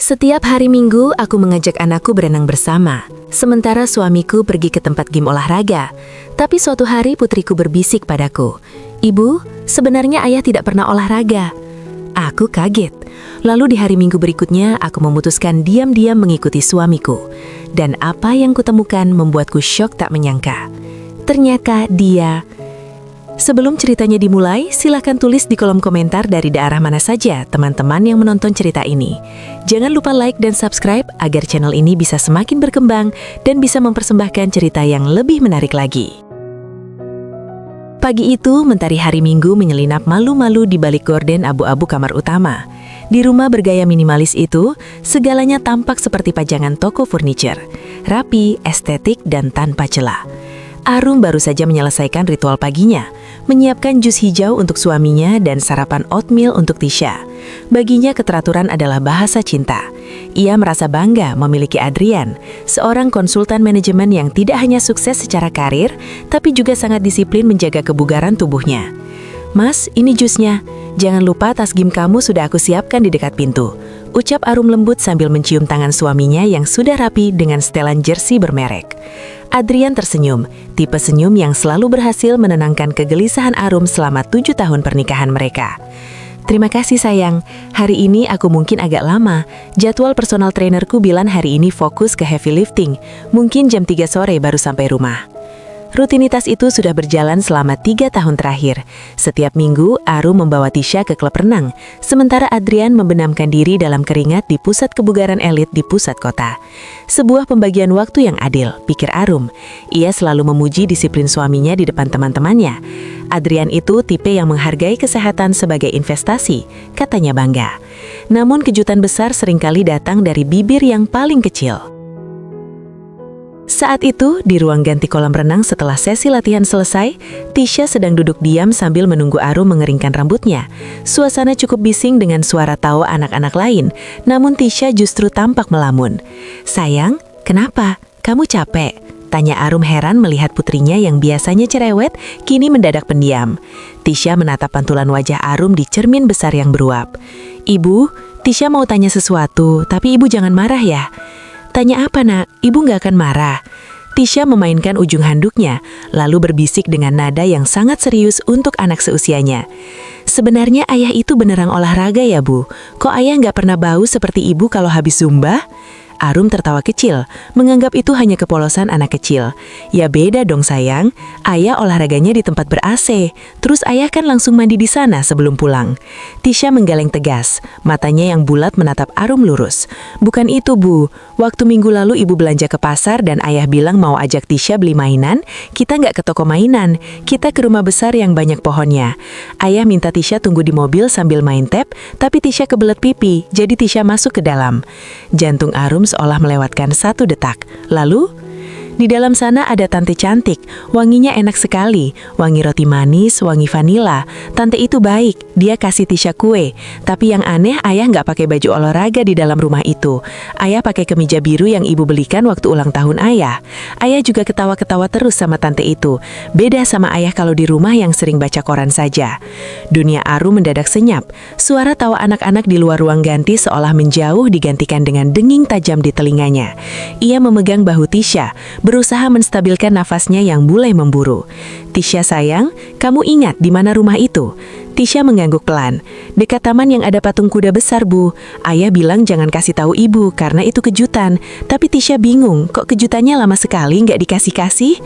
Setiap hari Minggu, aku mengajak anakku berenang bersama, sementara suamiku pergi ke tempat gym olahraga. Tapi suatu hari putriku berbisik padaku, "Ibu, sebenarnya ayah tidak pernah olahraga." Aku kaget. Lalu di hari Minggu berikutnya, aku memutuskan diam-diam mengikuti suamiku. Dan apa yang kutemukan membuatku syok tak menyangka. Ternyata dia... Sebelum ceritanya dimulai, silahkan tulis di kolom komentar dari daerah mana saja teman-teman yang menonton cerita ini. Jangan lupa like dan subscribe agar channel ini bisa semakin berkembang dan bisa mempersembahkan cerita yang lebih menarik lagi. Pagi itu, mentari hari Minggu menyelinap malu-malu di balik gorden abu-abu kamar utama. Di rumah bergaya minimalis itu, segalanya tampak seperti pajangan toko furniture. Rapi, estetik, dan tanpa celah. Arum baru saja menyelesaikan ritual paginya, menyiapkan jus hijau untuk suaminya dan sarapan oatmeal untuk Tisha. Baginya keteraturan adalah bahasa cinta. Ia merasa bangga memiliki Adrian, seorang konsultan manajemen yang tidak hanya sukses secara karir, tapi juga sangat disiplin menjaga kebugaran tubuhnya. "Mas, ini jusnya. Jangan lupa tas gym kamu sudah aku siapkan di dekat pintu," ucap Arum lembut sambil mencium tangan suaminya yang sudah rapi dengan setelan jersey bermerek. Adrian tersenyum, tipe senyum yang selalu berhasil menenangkan kegelisahan Arum selama 7 tahun pernikahan mereka. "Terima kasih sayang, hari ini aku mungkin agak lama. Jadwal personal trainerku bilang hari ini fokus ke heavy lifting, mungkin jam 3 sore baru sampai rumah." Rutinitas itu sudah berjalan selama 3 tahun terakhir. Setiap minggu, Arum membawa Tisha ke klub renang, sementara Adrian membenamkan diri dalam keringat di pusat kebugaran elit di pusat kota. Sebuah pembagian waktu yang adil, pikir Arum. Ia selalu memuji disiplin suaminya di depan teman-temannya. Adrian itu tipe yang menghargai kesehatan sebagai investasi, katanya bangga. Namun kejutan besar seringkali datang dari bibir yang paling kecil. Saat itu, di ruang ganti kolam renang setelah sesi latihan selesai, Tisha sedang duduk diam sambil menunggu Arum mengeringkan rambutnya. Suasana cukup bising dengan suara tawa anak-anak lain, namun Tisha justru tampak melamun. "Sayang, kenapa? Kamu capek?" tanya Arum heran melihat putrinya yang biasanya cerewet, kini mendadak pendiam. Tisha menatap pantulan wajah Arum di cermin besar yang beruap. "Ibu, Tisha mau tanya sesuatu, tapi ibu jangan marah ya." "Tanya apa nak? Ibu nggak akan marah." Tisha memainkan ujung handuknya, lalu berbisik dengan nada yang sangat serius untuk anak seusianya. "Sebenarnya ayah itu beneran olahraga ya bu? Kok ayah nggak pernah bau seperti ibu kalau habis zumba?" Arum tertawa kecil, menganggap itu hanya kepolosan anak kecil. "Ya beda dong sayang, ayah olahraganya di tempat ber-AC, terus ayah kan langsung mandi di sana sebelum pulang." Tisha menggeleng tegas, matanya yang bulat menatap Arum lurus. "Bukan itu bu, waktu minggu lalu ibu belanja ke pasar dan ayah bilang mau ajak Tisha beli mainan, kita nggak ke toko mainan, kita ke rumah besar yang banyak pohonnya. Ayah minta Tisha tunggu di mobil sambil main tab, tapi Tisha kebelet pipi, jadi Tisha masuk ke dalam." Jantung Arum seolah melewatkan 1 detak. Lalu, di dalam sana ada tante cantik, wanginya enak sekali, wangi roti manis, wangi vanila. Tante itu baik, dia kasih Tisha kue. Tapi yang aneh, ayah nggak pakai baju olahraga di dalam rumah itu. Ayah pakai kemeja biru yang ibu belikan waktu ulang tahun ayah. Ayah juga ketawa-ketawa terus sama tante itu. Beda sama ayah kalau di rumah yang sering baca koran saja. Dunia Arum mendadak senyap. Suara tawa anak-anak di luar ruang ganti seolah menjauh digantikan dengan denging tajam di telinganya. Ia memegang bahu Tisha, berusaha menstabilkan nafasnya yang mulai memburu. "Tisha sayang, kamu ingat di mana rumah itu?" Tisha mengangguk pelan. "Dekat taman yang ada patung kuda besar bu. Ayah bilang jangan kasih tahu ibu karena itu kejutan. Tapi Tisha bingung, kok kejutannya lama sekali nggak dikasih-kasih?"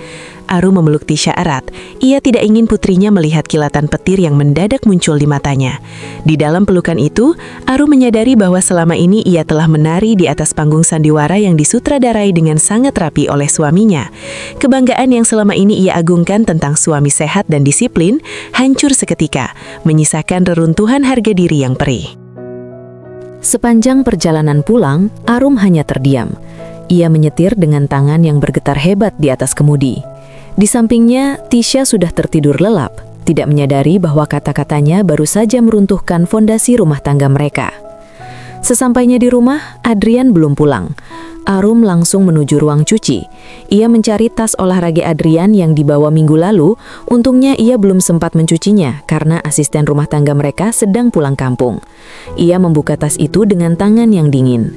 Arum memeluk Tisha erat. Ia tidak ingin putrinya melihat kilatan petir yang mendadak muncul di matanya. Di dalam pelukan itu, Arum menyadari bahwa selama ini ia telah menari di atas panggung sandiwara yang disutradarai dengan sangat rapi oleh suaminya. Kebanggaan yang selama ini ia agungkan tentang suami sehat dan disiplin, hancur seketika, menyisakan reruntuhan harga diri yang perih. Sepanjang perjalanan pulang, Arum hanya terdiam. Ia menyetir dengan tangan yang bergetar hebat di atas kemudi. Di sampingnya, Tisha sudah tertidur lelap, tidak menyadari bahwa kata-katanya baru saja meruntuhkan fondasi rumah tangga mereka. Sesampainya di rumah, Adrian belum pulang. Arum langsung menuju ruang cuci. Ia mencari tas olahraga Adrian yang dibawa minggu lalu. Untungnya ia belum sempat mencucinya karena asisten rumah tangga mereka sedang pulang kampung. Ia membuka tas itu dengan tangan yang dingin.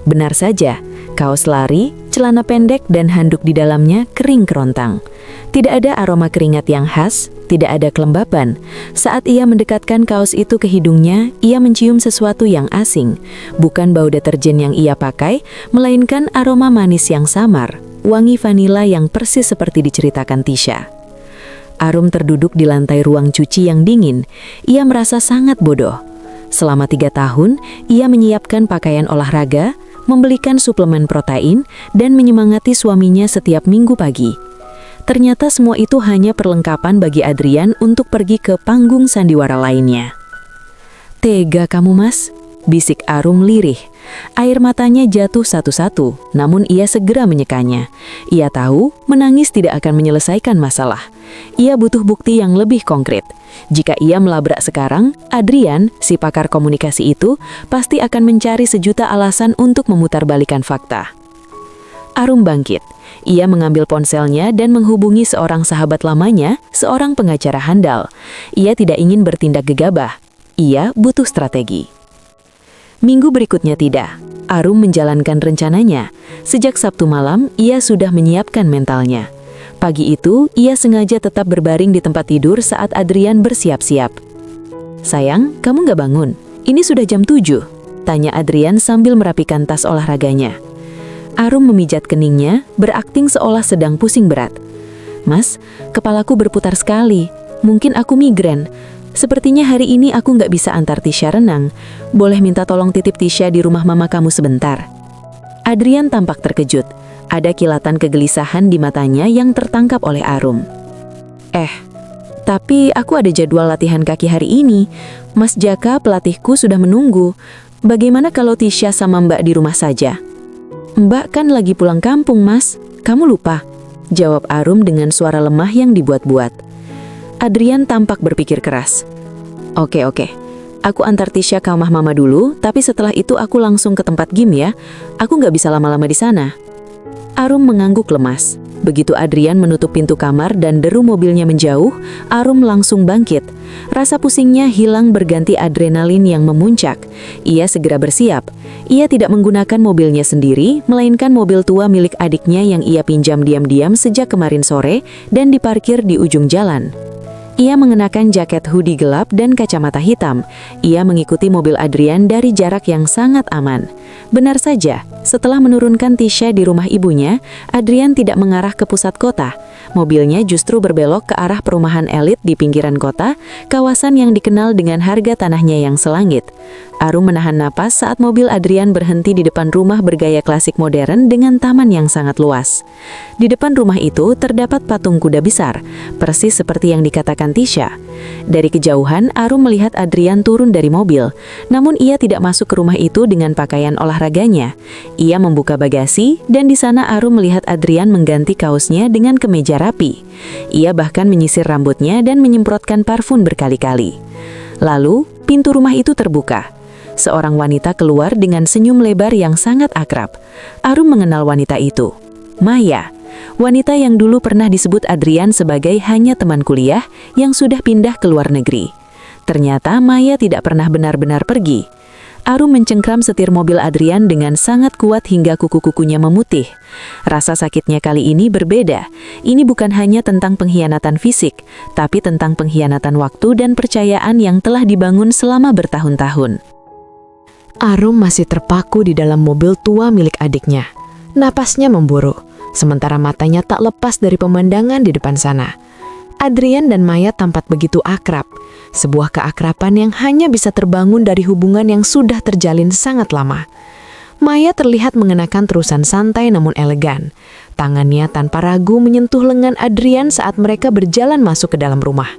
Benar saja, kaos lari, celana pendek dan handuk di dalamnya kering kerontang. Tidak ada aroma keringat yang khas, tidak ada kelembapan. Saat ia mendekatkan kaos itu ke hidungnya, ia mencium sesuatu yang asing. Bukan bau deterjen yang ia pakai, melainkan aroma manis yang samar, wangi vanila yang persis seperti diceritakan Tisha. Arum terduduk di lantai ruang cuci yang dingin. Ia merasa sangat bodoh. Selama 3 tahun, ia menyiapkan pakaian olahraga, membelikan suplemen protein, dan menyemangati suaminya setiap minggu pagi. Ternyata semua itu hanya perlengkapan bagi Adrian untuk pergi ke panggung sandiwara lainnya. "Tega kamu, Mas," bisik Arum lirih. Air matanya jatuh satu-satu, namun ia segera menyekanya. Ia tahu menangis tidak akan menyelesaikan masalah. Ia butuh bukti yang lebih konkret. Jika ia melabrak sekarang, Adrian, si pakar komunikasi itu, pasti akan mencari sejuta alasan untuk memutarbalikkan fakta. Arum bangkit. Ia mengambil ponselnya dan menghubungi seorang sahabat lamanya, seorang pengacara handal. Ia tidak ingin bertindak gegabah. Ia butuh strategi. Minggu berikutnya tidak. Arum menjalankan rencananya. Sejak Sabtu malam, ia sudah menyiapkan mentalnya. Pagi itu, ia sengaja tetap berbaring di tempat tidur saat Adrian bersiap-siap. "Sayang, kamu nggak bangun? Ini sudah jam 7, tanya Adrian sambil merapikan tas olahraganya. Arum memijat keningnya, berakting seolah sedang pusing berat. "Mas, kepalaku berputar sekali. Mungkin aku migrain. Sepertinya hari ini aku nggak bisa antar Tisha renang. Boleh minta tolong titip Tisha di rumah mama kamu sebentar?" Adrian tampak terkejut. Ada kilatan kegelisahan di matanya yang tertangkap oleh Arum. Tapi aku ada jadwal latihan kaki hari ini. Mas Jaka, pelatihku, sudah menunggu. Bagaimana kalau Tisha sama Mbak di rumah saja?" "Mbak kan lagi pulang kampung, Mas. Kamu lupa?" jawab Arum dengan suara lemah yang dibuat-buat. Adrian tampak berpikir keras. Oke. Aku antar Tisha ke rumah mama dulu, tapi setelah itu aku langsung ke tempat gym ya. Aku nggak bisa lama-lama di sana." Arum mengangguk lemas. Begitu Adrian menutup pintu kamar dan deru mobilnya menjauh, Arum langsung bangkit. Rasa pusingnya hilang berganti adrenalin yang memuncak. Ia segera bersiap. Ia tidak menggunakan mobilnya sendiri, melainkan mobil tua milik adiknya yang ia pinjam diam-diam sejak kemarin sore dan diparkir di ujung jalan. Ia mengenakan jaket hoodie gelap dan kacamata hitam. Ia mengikuti mobil Adrian dari jarak yang sangat aman. Benar saja, setelah menurunkan Tisha di rumah ibunya, Adrian tidak mengarah ke pusat kota. Mobilnya justru berbelok ke arah perumahan elit di pinggiran kota, kawasan yang dikenal dengan harga tanahnya yang selangit. Arum menahan napas saat mobil Adrian berhenti di depan rumah bergaya klasik modern dengan taman yang sangat luas. Di depan rumah itu terdapat patung kuda besar, persis seperti yang dikatakan Tisha. Dari kejauhan, Arum melihat Adrian turun dari mobil, namun ia tidak masuk ke rumah itu dengan pakaian olahraganya. Ia membuka bagasi, dan di sana Arum melihat Adrian mengganti kaosnya dengan kemeja rapi. Ia bahkan menyisir rambutnya dan menyemprotkan parfum berkali-kali. Lalu, pintu rumah itu terbuka. Seorang wanita keluar dengan senyum lebar yang sangat akrab. Arum mengenal wanita itu. Maya. Wanita yang dulu pernah disebut Adrian sebagai hanya teman kuliah yang sudah pindah ke luar negeri. Ternyata Maya tidak pernah benar-benar pergi. Arum mencengkram setir mobil Adrian dengan sangat kuat hingga kuku-kukunya memutih. Rasa sakitnya kali ini berbeda. Ini bukan hanya tentang pengkhianatan fisik, tapi tentang pengkhianatan waktu dan percayaan yang telah dibangun selama bertahun-tahun. Arum masih terpaku di dalam mobil tua milik adiknya. Napasnya memburu, sementara matanya tak lepas dari pemandangan di depan sana. Adrian dan Maya tampak begitu akrab, sebuah keakraban yang hanya bisa terbangun dari hubungan yang sudah terjalin sangat lama. Maya terlihat mengenakan terusan santai namun elegan. Tangannya tanpa ragu menyentuh lengan Adrian saat mereka berjalan masuk ke dalam rumah.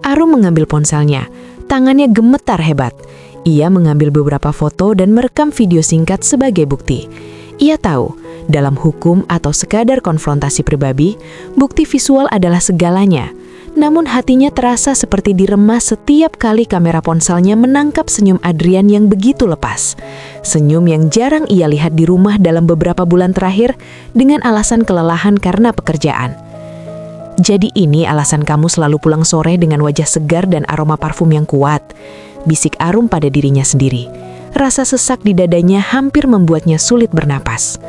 Arum mengambil ponselnya, tangannya gemetar hebat. Ia mengambil beberapa foto dan merekam video singkat sebagai bukti. Ia tahu, dalam hukum atau sekadar konfrontasi pribadi, bukti visual adalah segalanya. Namun hatinya terasa seperti diremas setiap kali kamera ponselnya menangkap senyum Adrian yang begitu lepas. Senyum yang jarang ia lihat di rumah dalam beberapa bulan terakhir dengan alasan kelelahan karena pekerjaan. "Jadi ini alasan kamu selalu pulang sore dengan wajah segar dan aroma parfum yang kuat," bisik Arum pada dirinya sendiri. Rasa sesak di dadanya hampir membuatnya sulit bernapas.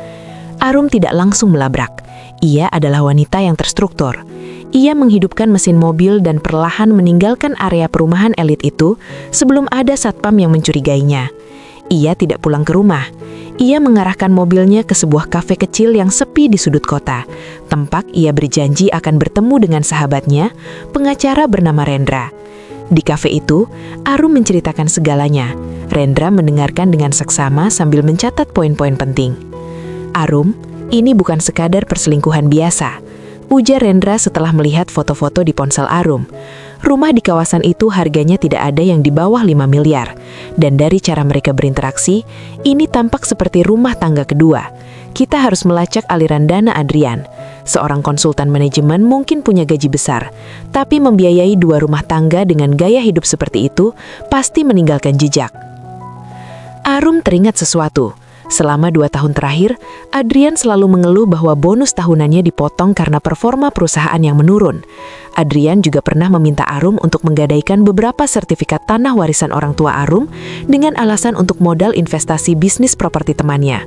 Arum tidak langsung melabrak. Ia adalah wanita yang terstruktur. Ia menghidupkan mesin mobil dan perlahan meninggalkan area perumahan elit itu sebelum ada satpam yang mencurigainya. Ia tidak pulang ke rumah. Ia mengarahkan mobilnya ke sebuah kafe kecil yang sepi di sudut kota. Tempat ia berjanji akan bertemu dengan sahabatnya, pengacara bernama Rendra. Di kafe itu, Arum menceritakan segalanya. Rendra mendengarkan dengan seksama sambil mencatat poin-poin penting. "Arum, ini bukan sekadar perselingkuhan biasa," ujar Rendra setelah melihat foto-foto di ponsel Arum. Rumah di kawasan itu harganya tidak ada yang di bawah 5 miliar. Dan dari cara mereka berinteraksi, ini tampak seperti rumah tangga kedua. Kita harus melacak aliran dana Adrian. Seorang konsultan manajemen mungkin punya gaji besar, tapi membiayai 2 rumah tangga dengan gaya hidup seperti itu pasti meninggalkan jejak. Arum teringat sesuatu. Selama 2 tahun terakhir, Adrian selalu mengeluh bahwa bonus tahunannya dipotong karena performa perusahaan yang menurun. Adrian juga pernah meminta Arum untuk menggadaikan beberapa sertifikat tanah warisan orang tua Arum dengan alasan untuk modal investasi bisnis properti temannya.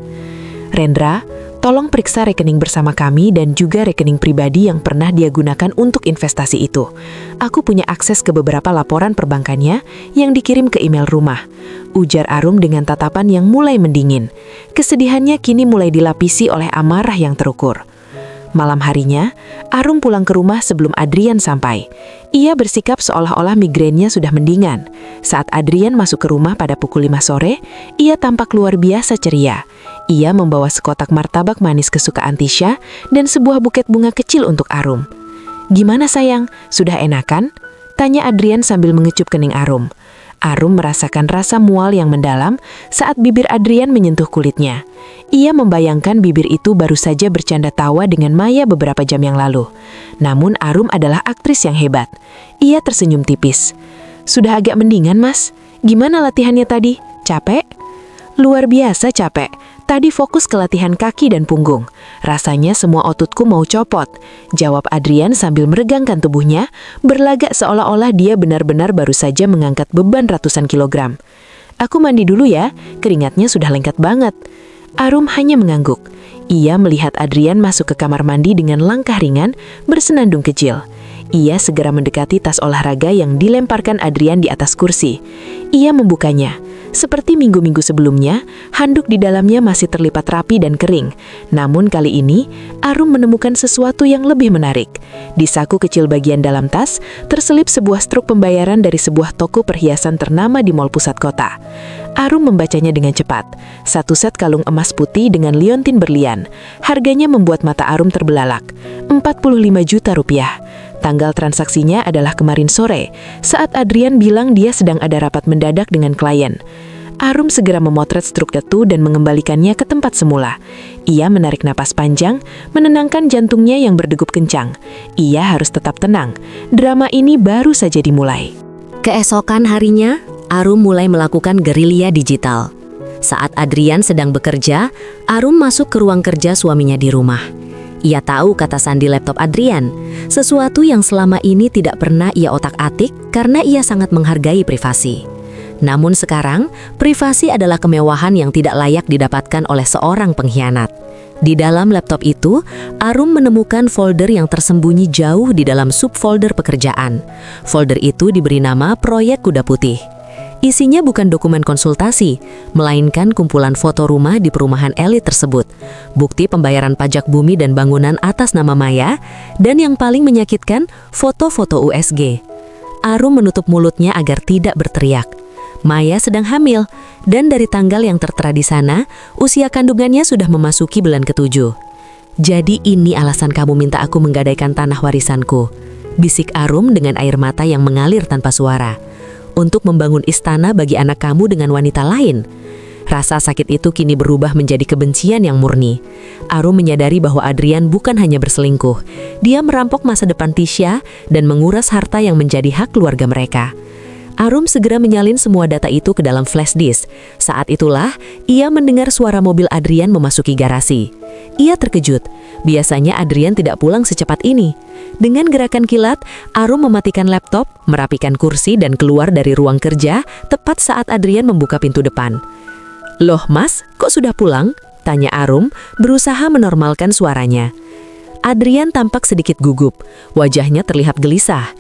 "Rendra, tolong periksa rekening bersama kami dan juga rekening pribadi yang pernah dia gunakan untuk investasi itu. Aku punya akses ke beberapa laporan perbankannya yang dikirim ke email rumah," ujar Arum dengan tatapan yang mulai mendingin. Kesedihannya kini mulai dilapisi oleh amarah yang terukur. Malam harinya, Arum pulang ke rumah sebelum Adrian sampai. Ia bersikap seolah-olah migrainnya sudah mendingan. Saat Adrian masuk ke rumah pada pukul 5 sore, ia tampak luar biasa ceria. Ia membawa sekotak martabak manis kesukaan Tisha dan sebuah buket bunga kecil untuk Arum. "Gimana sayang, sudah enakan?" tanya Adrian sambil mengecup kening Arum. Arum merasakan rasa mual yang mendalam saat bibir Adrian menyentuh kulitnya. Ia membayangkan bibir itu baru saja bercanda tawa dengan Maya beberapa jam yang lalu. Namun Arum adalah aktris yang hebat. Ia tersenyum tipis. "Sudah agak mendingan, Mas. Gimana latihannya tadi? Capek?" "Luar biasa capek. Tadi fokus ke latihan kaki dan punggung. Rasanya semua ototku mau copot," jawab Adrian sambil meregangkan tubuhnya, berlagak seolah-olah dia benar-benar baru saja mengangkat beban ratusan kilogram. "Aku mandi dulu ya, keringatnya sudah lengket banget." Arum hanya mengangguk. Ia melihat Adrian masuk ke kamar mandi dengan langkah ringan, bersenandung kecil. Ia segera mendekati tas olahraga yang dilemparkan Adrian di atas kursi. Ia membukanya. Seperti minggu-minggu sebelumnya, handuk di dalamnya masih terlipat rapi dan kering. Namun kali ini, Arum menemukan sesuatu yang lebih menarik. Di saku kecil bagian dalam tas, terselip sebuah struk pembayaran dari sebuah toko perhiasan ternama di mal pusat kota. Arum membacanya dengan cepat. 1 set kalung emas putih dengan liontin berlian. Harganya membuat mata Arum terbelalak. 45 juta rupiah. Tanggal transaksinya adalah kemarin sore, saat Adrian bilang dia sedang ada rapat mendadak dengan klien. Arum segera memotret struk itu dan mengembalikannya ke tempat semula. Ia menarik napas panjang, menenangkan jantungnya yang berdegup kencang. Ia harus tetap tenang. Drama ini baru saja dimulai. Keesokan harinya, Arum mulai melakukan gerilya digital. Saat Adrian sedang bekerja, Arum masuk ke ruang kerja suaminya di rumah. Ia tahu kata sandi laptop Adrian, sesuatu yang selama ini tidak pernah ia otak-atik karena ia sangat menghargai privasi. Namun sekarang, privasi adalah kemewahan yang tidak layak didapatkan oleh seorang pengkhianat. Di dalam laptop itu, Arum menemukan folder yang tersembunyi jauh di dalam subfolder pekerjaan. Folder itu diberi nama Proyek Kuda Putih. Isinya bukan dokumen konsultasi, melainkan kumpulan foto rumah di perumahan elit tersebut, bukti pembayaran pajak bumi dan bangunan atas nama Maya, dan yang paling menyakitkan, foto-foto USG. Arum menutup mulutnya agar tidak berteriak. Maya sedang hamil, dan dari tanggal yang tertera di sana, usia kandungannya sudah memasuki bulan ke-7. "Jadi ini alasan kamu minta aku menggadaikan tanah warisanku," bisik Arum dengan air mata yang mengalir tanpa suara. "Untuk membangun istana bagi anak kamu dengan wanita lain." Rasa sakit itu kini berubah menjadi kebencian yang murni. Arum menyadari bahwa Adrian bukan hanya berselingkuh. Dia merampok masa depan Tisha dan menguras harta yang menjadi hak keluarga mereka. Arum segera menyalin semua data itu ke dalam flash disk. Saat itulah, ia mendengar suara mobil Adrian memasuki garasi. Ia terkejut. Biasanya Adrian tidak pulang secepat ini. Dengan gerakan kilat, Arum mematikan laptop, merapikan kursi dan keluar dari ruang kerja tepat saat Adrian membuka pintu depan. "Loh mas, kok sudah pulang?" tanya Arum, berusaha menormalkan suaranya. Adrian tampak sedikit gugup, wajahnya terlihat gelisah.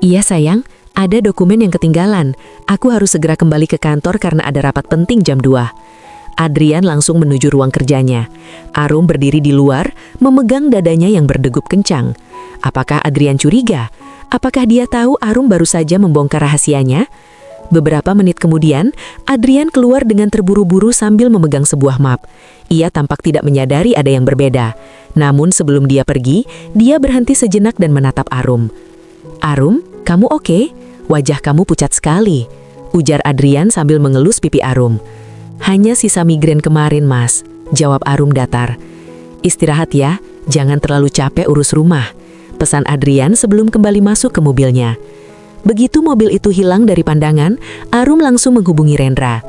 "Iya sayang, ada dokumen yang ketinggalan. Aku harus segera kembali ke kantor karena ada rapat penting jam 2. Adrian langsung menuju ruang kerjanya. Arum berdiri di luar, memegang dadanya yang berdegup kencang. Apakah Adrian curiga? Apakah dia tahu Arum baru saja membongkar rahasianya? Beberapa menit kemudian, Adrian keluar dengan terburu-buru sambil memegang sebuah map. Ia tampak tidak menyadari ada yang berbeda. Namun sebelum dia pergi, dia berhenti sejenak dan menatap Arum. "Arum, kamu oke? Wajah kamu pucat sekali," ujar Adrian sambil mengelus pipi Arum. "Hanya sisa migrain kemarin mas," jawab Arum datar. "Istirahat ya, jangan terlalu capek urus rumah," pesan Adrian sebelum kembali masuk ke mobilnya. Begitu mobil itu hilang dari pandangan, Arum langsung menghubungi Rendra.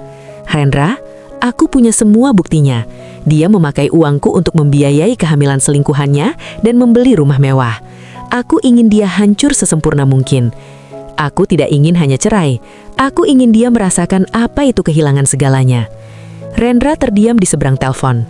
"Rendra, aku punya semua buktinya. Dia memakai uangku untuk membiayai kehamilan selingkuhannya dan membeli rumah mewah. Aku ingin dia hancur sesempurna mungkin. Aku tidak ingin hanya cerai. Aku ingin dia merasakan apa itu kehilangan segalanya." Rendra terdiam di seberang telepon.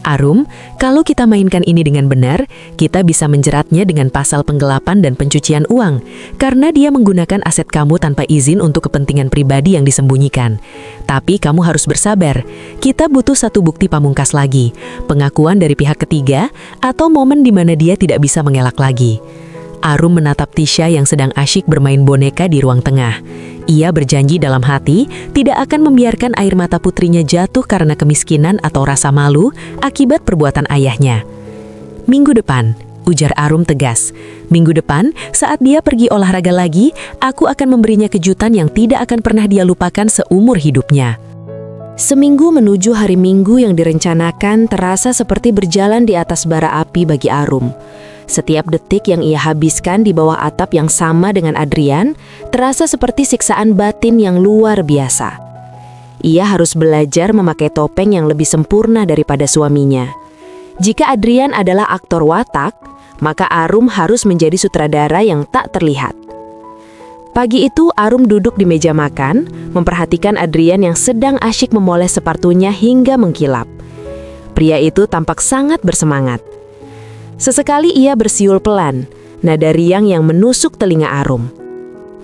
"Arum, kalau kita mainkan ini dengan benar, kita bisa menjeratnya dengan pasal penggelapan dan pencucian uang, karena dia menggunakan aset kamu tanpa izin untuk kepentingan pribadi yang disembunyikan. Tapi kamu harus bersabar. Kita butuh satu bukti pamungkas lagi, pengakuan dari pihak ketiga, atau momen di mana dia tidak bisa mengelak lagi." Arum menatap Tisha yang sedang asyik bermain boneka di ruang tengah. Ia berjanji dalam hati tidak akan membiarkan air mata putrinya jatuh karena kemiskinan atau rasa malu akibat perbuatan ayahnya. "Minggu depan," ujar Arum tegas. "Minggu depan, saat dia pergi olahraga lagi, aku akan memberinya kejutan yang tidak akan pernah dia lupakan seumur hidupnya." Seminggu menuju hari Minggu yang direncanakan terasa seperti berjalan di atas bara api bagi Arum. Setiap detik yang ia habiskan di bawah atap yang sama dengan Adrian terasa seperti siksaan batin yang luar biasa. Ia harus belajar memakai topeng yang lebih sempurna daripada suaminya. Jika Adrian adalah aktor watak, maka Arum harus menjadi sutradara yang tak terlihat. Pagi itu Arum duduk di meja makan, memperhatikan Adrian yang sedang asyik memoles sepatunya hingga mengkilap. Pria itu tampak sangat bersemangat. Sesekali ia bersiul pelan, nada riang yang menusuk telinga Arum.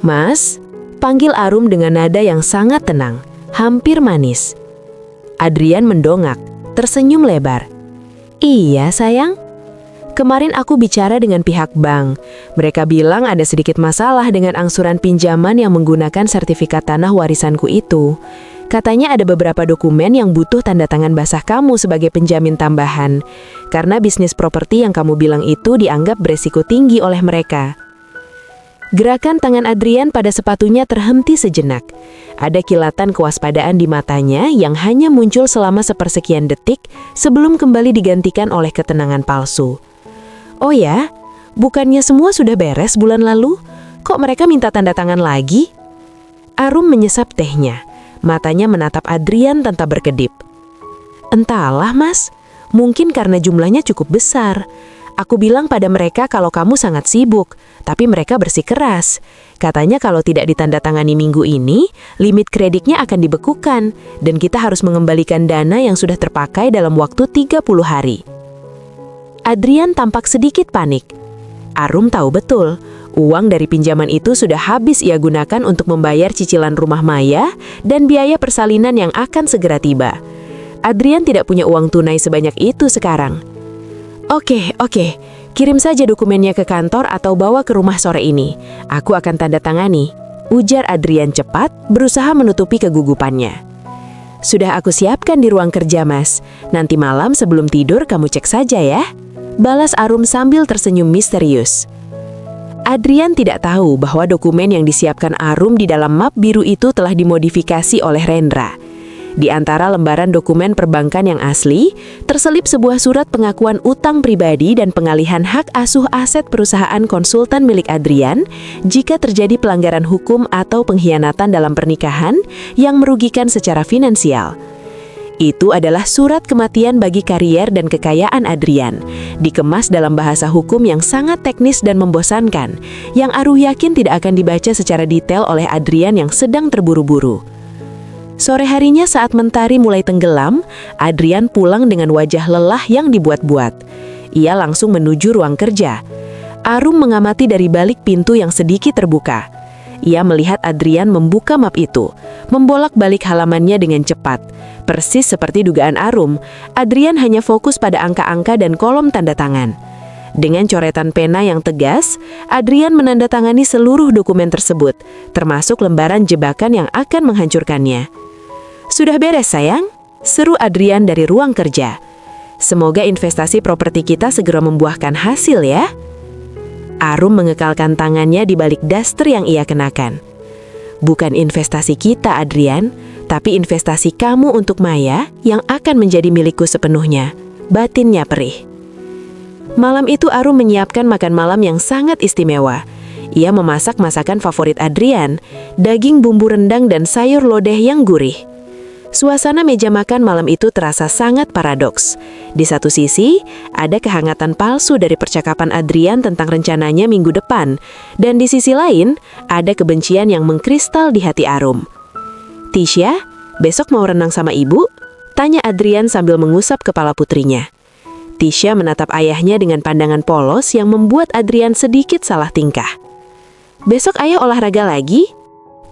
"Mas," panggil Arum dengan nada yang sangat tenang, hampir manis. Adrian mendongak, tersenyum lebar. "Iya sayang, kemarin aku bicara dengan pihak bank. Mereka bilang ada sedikit masalah dengan angsuran pinjaman yang menggunakan sertifikat tanah warisanku itu. Katanya ada beberapa dokumen yang butuh tanda tangan basah kamu sebagai penjamin tambahan, karena bisnis properti yang kamu bilang itu dianggap beresiko tinggi oleh mereka." Gerakan tangan Adrian pada sepatunya terhenti sejenak. Ada kilatan kewaspadaan di matanya yang hanya muncul selama sepersekian detik sebelum kembali digantikan oleh ketenangan palsu. "Oh ya, bukannya semua sudah beres bulan lalu? Kok mereka minta tanda tangan lagi?" Arum menyesap tehnya. Matanya menatap Adrian tanpa berkedip. "Entahlah mas, mungkin karena jumlahnya cukup besar. Aku bilang pada mereka kalau kamu sangat sibuk, tapi mereka bersikeras. Katanya kalau tidak ditandatangani minggu ini, limit kreditnya akan dibekukan, dan kita harus mengembalikan dana yang sudah terpakai dalam waktu 30 hari. Adrian tampak sedikit panik. Arum tahu betul, uang dari pinjaman itu sudah habis ia gunakan untuk membayar cicilan rumah Maya dan biaya persalinan yang akan segera tiba. Adrian tidak punya uang tunai sebanyak itu sekarang. Oke, kirim saja dokumennya ke kantor atau bawa ke rumah sore ini. Aku akan tanda tangani," ujar Adrian cepat, berusaha menutupi kegugupannya. "Sudah aku siapkan di ruang kerja mas. Nanti malam sebelum tidur kamu cek saja ya," balas Arum sambil tersenyum misterius. Adrian tidak tahu bahwa dokumen yang disiapkan Arum di dalam map biru itu telah dimodifikasi oleh Rendra. Di antara lembaran dokumen perbankan yang asli, terselip sebuah surat pengakuan utang pribadi dan pengalihan hak asuh aset perusahaan konsultan milik Adrian jika terjadi pelanggaran hukum atau pengkhianatan dalam pernikahan yang merugikan secara finansial. Itu adalah surat kematian bagi karier dan kekayaan Adrian, dikemas dalam bahasa hukum yang sangat teknis dan membosankan, yang Aruh yakin tidak akan dibaca secara detail oleh Adrian yang sedang terburu-buru. Sore harinya saat mentari mulai tenggelam, Adrian pulang dengan wajah lelah yang dibuat-buat. Ia langsung menuju ruang kerja. Arum mengamati dari balik pintu yang sedikit terbuka. Ia melihat Adrian membuka map itu, membolak-balik halamannya dengan cepat. Persis seperti dugaan Arum, Adrian hanya fokus pada angka-angka dan kolom tanda tangan. Dengan coretan pena yang tegas, Adrian menandatangani seluruh dokumen tersebut, termasuk lembaran jebakan yang akan menghancurkannya. "Sudah beres, sayang?" seru Adrian dari ruang kerja. "Semoga investasi properti kita segera membuahkan hasil ya." Arum mengekalkan tangannya di balik daster yang ia kenakan. "Bukan investasi kita, Adrian, tapi investasi kamu untuk Maya yang akan menjadi milikku sepenuhnya," batinnya perih. Malam itu Arum menyiapkan makan malam yang sangat istimewa. Ia memasak masakan favorit Adrian, daging bumbu rendang dan sayur lodeh yang gurih. Suasana meja makan malam itu terasa sangat paradoks. Di satu sisi, ada kehangatan palsu dari percakapan Adrian tentang rencananya minggu depan, dan di sisi lain, ada kebencian yang mengkristal di hati Arum. "Tisha, besok mau renang sama ibu?" tanya Adrian sambil mengusap kepala putrinya. Tisha menatap ayahnya dengan pandangan polos yang membuat Adrian sedikit salah tingkah. "Besok ayah olahraga lagi?"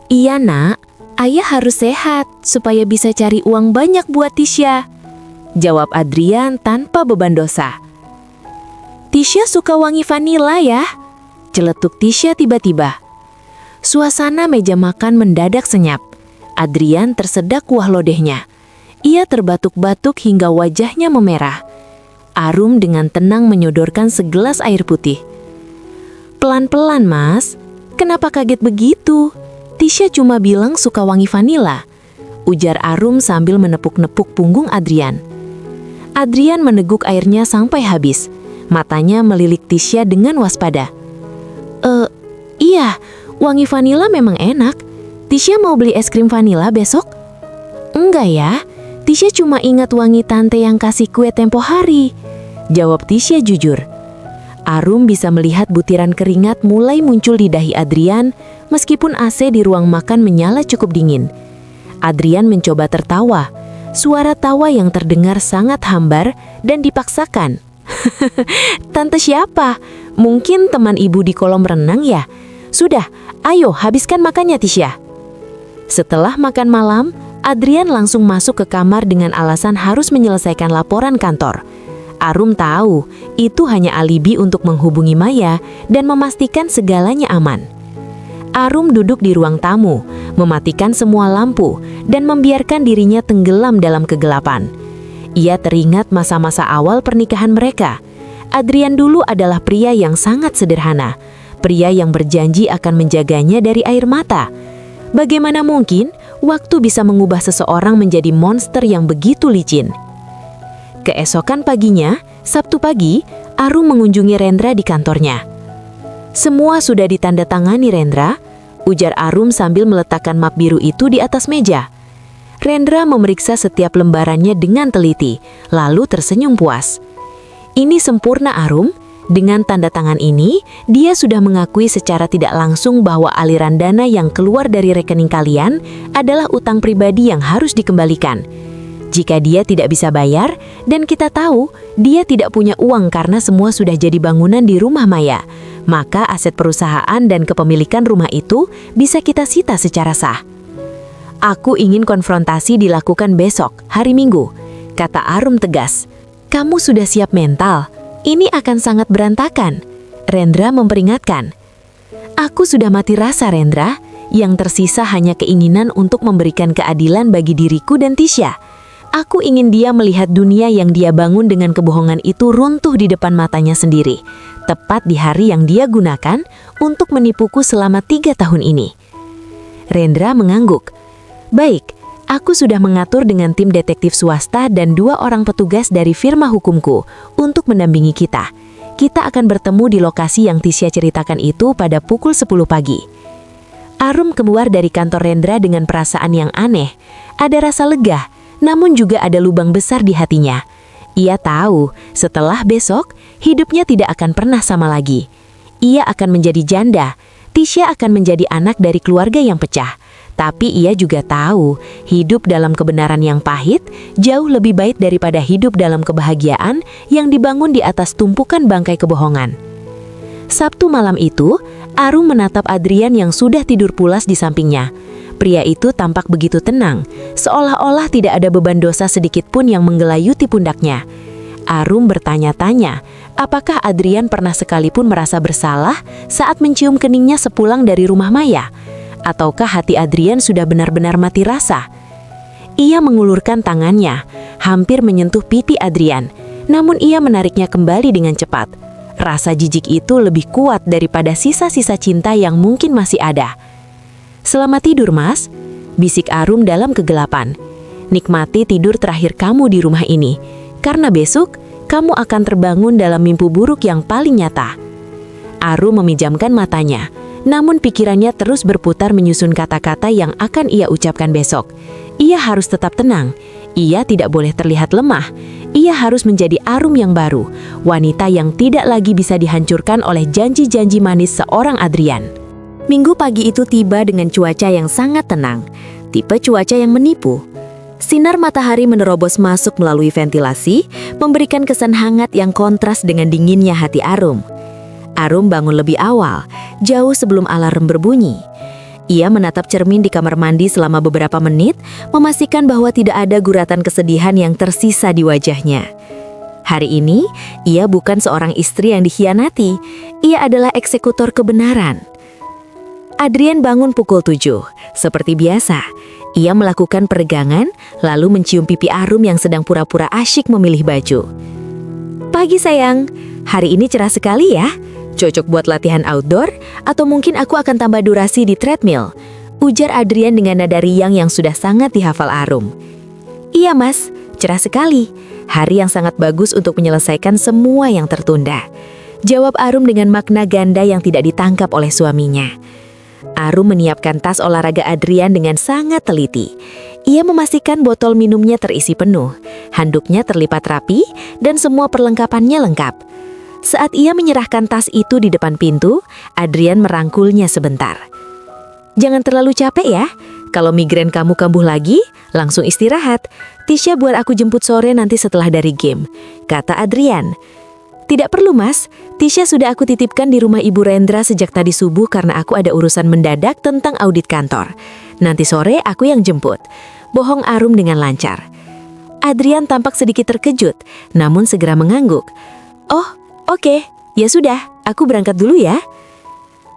"Iya nak, ayah harus sehat supaya bisa cari uang banyak buat Tisha," jawab Adrian tanpa beban dosa. "Tisha suka wangi vanila ya?" celetuk Tisha tiba-tiba. Suasana meja makan mendadak senyap. Adrian tersedak kuah lodehnya. Ia terbatuk-batuk hingga wajahnya memerah. Arum dengan tenang menyodorkan segelas air putih. "Pelan-pelan, Mas. Kenapa kaget begitu? Tisha cuma bilang suka wangi vanila," ujar Arum sambil menepuk-nepuk punggung Adrian. Adrian meneguk airnya sampai habis. Matanya melilik Tisha dengan waspada. Iya, wangi vanila memang enak. Tisha mau beli es krim vanila besok?" "Enggak ya, Tisha cuma ingat wangi tante yang kasih kue tempo hari," jawab Tisha jujur. Arum bisa melihat butiran keringat mulai muncul di dahi Adrian, meskipun AC di ruang makan menyala cukup dingin. Adrian mencoba tertawa, suara tawa yang terdengar sangat hambar dan dipaksakan. "Tante siapa? Mungkin teman ibu di kolam renang ya? Sudah, ayo habiskan makannya Tisha." Setelah makan malam, Adrian langsung masuk ke kamar dengan alasan harus menyelesaikan laporan kantor. Arum tahu itu hanya alibi untuk menghubungi Maya dan memastikan segalanya aman. Arum duduk di ruang tamu, mematikan semua lampu dan membiarkan dirinya tenggelam dalam kegelapan. Ia teringat masa-masa awal pernikahan mereka. Adrian dulu adalah pria yang sangat sederhana, pria yang berjanji akan menjaganya dari air mata. Bagaimana mungkin waktu bisa mengubah seseorang menjadi monster yang begitu licin? Keesokan paginya, Sabtu pagi, Arum mengunjungi Rendra di kantornya. "Semua sudah ditandatangani, Rendra," ujar Arum sambil meletakkan map biru itu di atas meja. Rendra memeriksa setiap lembarannya dengan teliti, lalu tersenyum puas. "Ini sempurna, Arum. Dengan tanda tangan ini, dia sudah mengakui secara tidak langsung bahwa aliran dana yang keluar dari rekening kalian adalah utang pribadi yang harus dikembalikan. Jika dia tidak bisa bayar, dan kita tahu dia tidak punya uang karena semua sudah jadi bangunan di rumah Maya, maka aset perusahaan dan kepemilikan rumah itu bisa kita sita secara sah. Aku ingin konfrontasi dilakukan besok, hari Minggu," kata Arum tegas. "Kamu sudah siap mental? Ini akan sangat berantakan," Rendra memperingatkan. "Aku sudah mati rasa, Rendra. Yang tersisa hanya keinginan untuk memberikan keadilan bagi diriku dan Tisha. Aku ingin dia melihat dunia yang dia bangun dengan kebohongan itu runtuh di depan matanya sendiri, tepat di hari yang dia gunakan untuk menipuku selama 3 tahun ini." Rendra mengangguk. "Baik, aku sudah mengatur dengan tim detektif swasta dan 2 orang petugas dari firma hukumku untuk mendampingi kita. Kita akan bertemu di lokasi yang Tisha ceritakan itu pada pukul 10 pagi. Arum keluar dari kantor Rendra dengan perasaan yang aneh. Ada rasa lega, namun juga ada lubang besar di hatinya. Ia tahu setelah besok, hidupnya tidak akan pernah sama lagi. Ia akan menjadi janda. Tisha akan menjadi anak dari keluarga yang pecah. Tapi ia juga tahu, hidup dalam kebenaran yang pahit jauh lebih baik daripada hidup dalam kebahagiaan yang dibangun di atas tumpukan bangkai kebohongan. Sabtu malam itu, Arum menatap Adrian yang sudah tidur pulas di sampingnya. Pria itu tampak begitu tenang, seolah-olah tidak ada beban dosa sedikit pun yang menggelayuti pundaknya. Arum bertanya-tanya, apakah Adrian pernah sekalipun merasa bersalah saat mencium keningnya sepulang dari rumah Maya? Ataukah hati Adrian sudah benar-benar mati rasa? Ia mengulurkan tangannya, hampir menyentuh pipi Adrian, namun ia menariknya kembali dengan cepat. Rasa jijik itu lebih kuat daripada sisa-sisa cinta yang mungkin masih ada. "Selamat tidur, Mas," bisik Arum dalam kegelapan. "Nikmati tidur terakhir kamu di rumah ini, karena besok kamu akan terbangun dalam mimpi buruk yang paling nyata." Arum memejamkan matanya, namun pikirannya terus berputar menyusun kata-kata yang akan ia ucapkan besok. Ia harus tetap tenang. Ia tidak boleh terlihat lemah. Ia harus menjadi Arum yang baru, wanita yang tidak lagi bisa dihancurkan oleh janji-janji manis seorang Adrian. Minggu pagi itu tiba dengan cuaca yang sangat tenang, tipe cuaca yang menipu. Sinar matahari menerobos masuk melalui ventilasi, memberikan kesan hangat yang kontras dengan dinginnya hati Arum. Arum bangun lebih awal, jauh sebelum alarm berbunyi. Ia menatap cermin di kamar mandi selama beberapa menit, memastikan bahwa tidak ada guratan kesedihan yang tersisa di wajahnya. Hari ini, ia bukan seorang istri yang dikhianati, ia adalah eksekutor kebenaran. Adrian bangun pukul 7, seperti biasa. Ia melakukan peregangan, lalu mencium pipi Arum yang sedang pura-pura asyik memilih baju. "Pagi sayang, hari ini cerah sekali ya. Cocok buat latihan outdoor, atau mungkin aku akan tambah durasi di treadmill," ujar Adrian dengan nada riang yang sudah sangat dihafal Arum. "Iya mas, cerah sekali. Hari yang sangat bagus untuk menyelesaikan semua yang tertunda," jawab Arum dengan makna ganda yang tidak ditangkap oleh suaminya. Arum menyiapkan tas olahraga Adrian dengan sangat teliti. Ia memastikan botol minumnya terisi penuh, handuknya terlipat rapi, dan semua perlengkapannya lengkap. Saat ia menyerahkan tas itu di depan pintu, Adrian merangkulnya sebentar. "Jangan terlalu capek ya. Kalau migrain kamu kambuh lagi, langsung istirahat. Tisha buat aku jemput sore nanti setelah dari game," kata Adrian. "Tidak perlu mas, Tisha sudah aku titipkan di rumah Ibu Rendra sejak tadi subuh karena aku ada urusan mendadak tentang audit kantor. Nanti sore aku yang jemput," bohong Arum dengan lancar. Adrian tampak sedikit terkejut, namun segera mengangguk. "Oh, oke, ya sudah, aku berangkat dulu ya."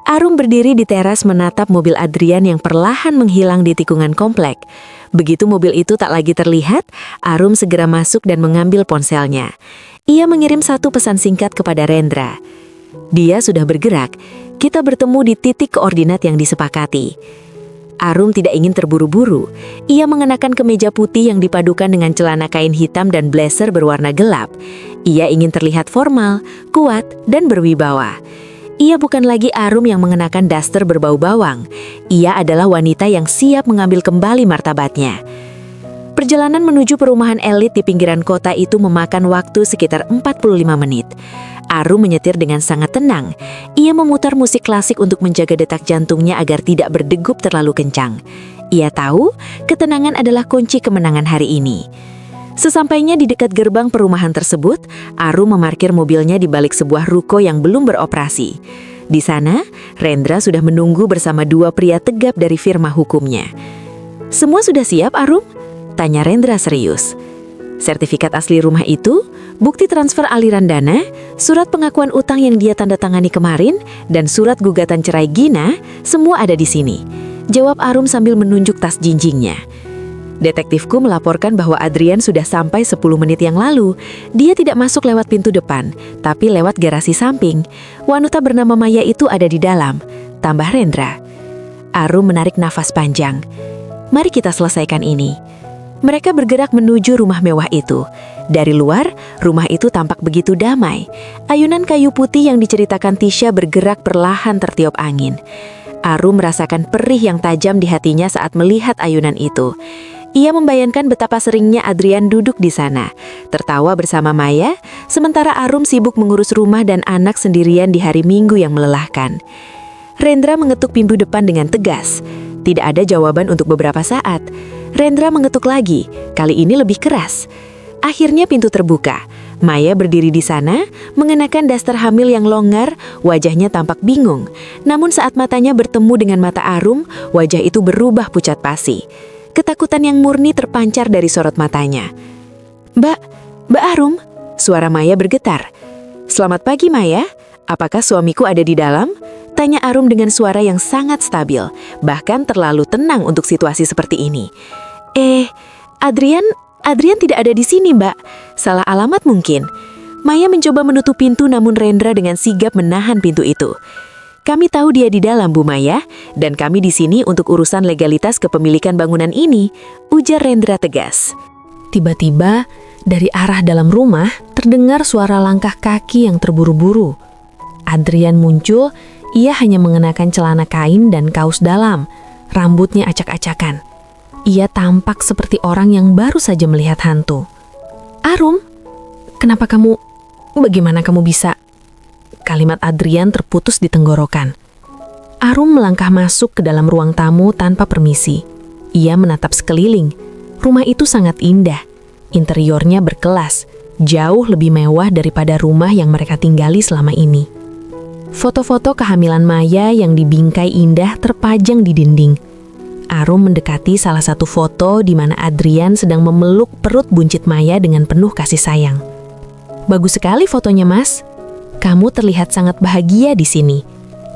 Arum berdiri di teras menatap mobil Adrian yang perlahan menghilang di tikungan komplek. Begitu mobil itu tak lagi terlihat, Arum segera masuk dan mengambil ponselnya. Ia mengirim satu pesan singkat kepada Rendra. "Dia sudah bergerak, kita bertemu di titik koordinat yang disepakati." Arum tidak ingin terburu-buru. Ia mengenakan kemeja putih yang dipadukan dengan celana kain hitam dan blazer berwarna gelap. Ia ingin terlihat formal, kuat, dan berwibawa. Ia bukan lagi Arum yang mengenakan daster berbau bawang. Ia adalah wanita yang siap mengambil kembali martabatnya. Perjalanan menuju perumahan elit di pinggiran kota itu memakan waktu sekitar 45 menit. Arum menyetir dengan sangat tenang. Ia memutar musik klasik untuk menjaga detak jantungnya agar tidak berdegup terlalu kencang. Ia tahu ketenangan adalah kunci kemenangan hari ini. Sesampainya di dekat gerbang perumahan tersebut, Arum memarkir mobilnya di balik sebuah ruko yang belum beroperasi. Di sana, Rendra sudah menunggu bersama dua pria tegap dari firma hukumnya. "Semua sudah siap, Arum?" tanya Rendra serius. Sertifikat asli rumah itu, bukti transfer aliran dana, surat pengakuan utang yang dia tanda tangani kemarin, dan surat gugatan cerai Gina, semua ada di sini, jawab Arum sambil menunjuk tas jinjingnya. "Detektifku melaporkan bahwa Adrian sudah sampai 10 menit yang lalu. Dia tidak masuk lewat pintu depan, tapi lewat garasi samping. Wanita bernama Maya itu ada di dalam," tambah Rendra. Arum menarik nafas panjang. "Mari kita selesaikan ini." Mereka bergerak menuju rumah mewah itu. Dari luar, rumah itu tampak begitu damai. Ayunan kayu putih yang diceritakan Tisha bergerak perlahan tertiup angin. Arum merasakan perih yang tajam di hatinya saat melihat ayunan itu. Ia membayangkan betapa seringnya Adrian duduk di sana, tertawa bersama Maya, sementara Arum sibuk mengurus rumah dan anak sendirian di hari Minggu yang melelahkan. Rendra mengetuk pintu depan dengan tegas. Tidak ada jawaban untuk beberapa saat. Rendra mengetuk lagi, kali ini lebih keras. Akhirnya pintu terbuka. Maya berdiri di sana, mengenakan daster hamil yang longgar, wajahnya tampak bingung. Namun saat matanya bertemu dengan mata Arum, wajah itu berubah pucat pasi. Ketakutan yang murni terpancar dari sorot matanya. Mbak Arum, suara Maya bergetar. Selamat pagi Maya, apakah suamiku ada di dalam? Tanya Arum dengan suara yang sangat stabil, bahkan terlalu tenang untuk situasi seperti ini. Adrian tidak ada di sini mbak, salah alamat mungkin. Maya mencoba menutup pintu namun Rendra dengan sigap menahan pintu itu. Kami tahu dia di dalam Bu Maya, dan kami di sini untuk urusan legalitas kepemilikan bangunan ini, ujar Rendra tegas. Tiba-tiba, dari arah dalam rumah, terdengar suara langkah kaki yang terburu-buru. Adrian muncul, ia hanya mengenakan celana kain dan kaos dalam, rambutnya acak-acakan. Ia tampak seperti orang yang baru saja melihat hantu. Arum, bagaimana kamu bisa? Kalimat Adrian terputus di tenggorokan. Arum melangkah masuk ke dalam ruang tamu tanpa permisi. Ia menatap sekeliling. Rumah itu sangat indah. Interiornya berkelas, jauh lebih mewah daripada rumah yang mereka tinggali selama ini. Foto-foto kehamilan Maya yang dibingkai indah terpajang di dinding. Arum mendekati salah satu foto di mana Adrian sedang memeluk perut buncit Maya dengan penuh kasih sayang. Bagus sekali fotonya, Mas. Kamu terlihat sangat bahagia di sini.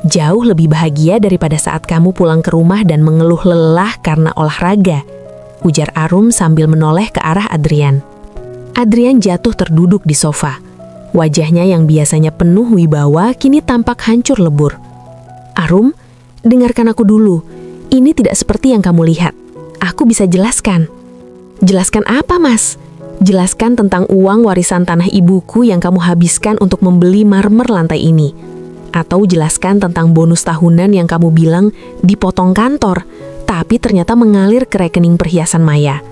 Jauh lebih bahagia daripada saat kamu pulang ke rumah dan mengeluh lelah karena olahraga, ujar Arum sambil menoleh ke arah Adrian. Adrian jatuh terduduk di sofa. Wajahnya yang biasanya penuh wibawa kini tampak hancur lebur. Arum, dengarkan aku dulu. Ini tidak seperti yang kamu lihat. Aku bisa jelaskan. Jelaskan apa, Mas? Jelaskan tentang uang warisan tanah ibuku yang kamu habiskan untuk membeli marmer lantai ini. Atau jelaskan tentang bonus tahunan yang kamu bilang dipotong kantor, tapi ternyata mengalir ke rekening perhiasan Maya.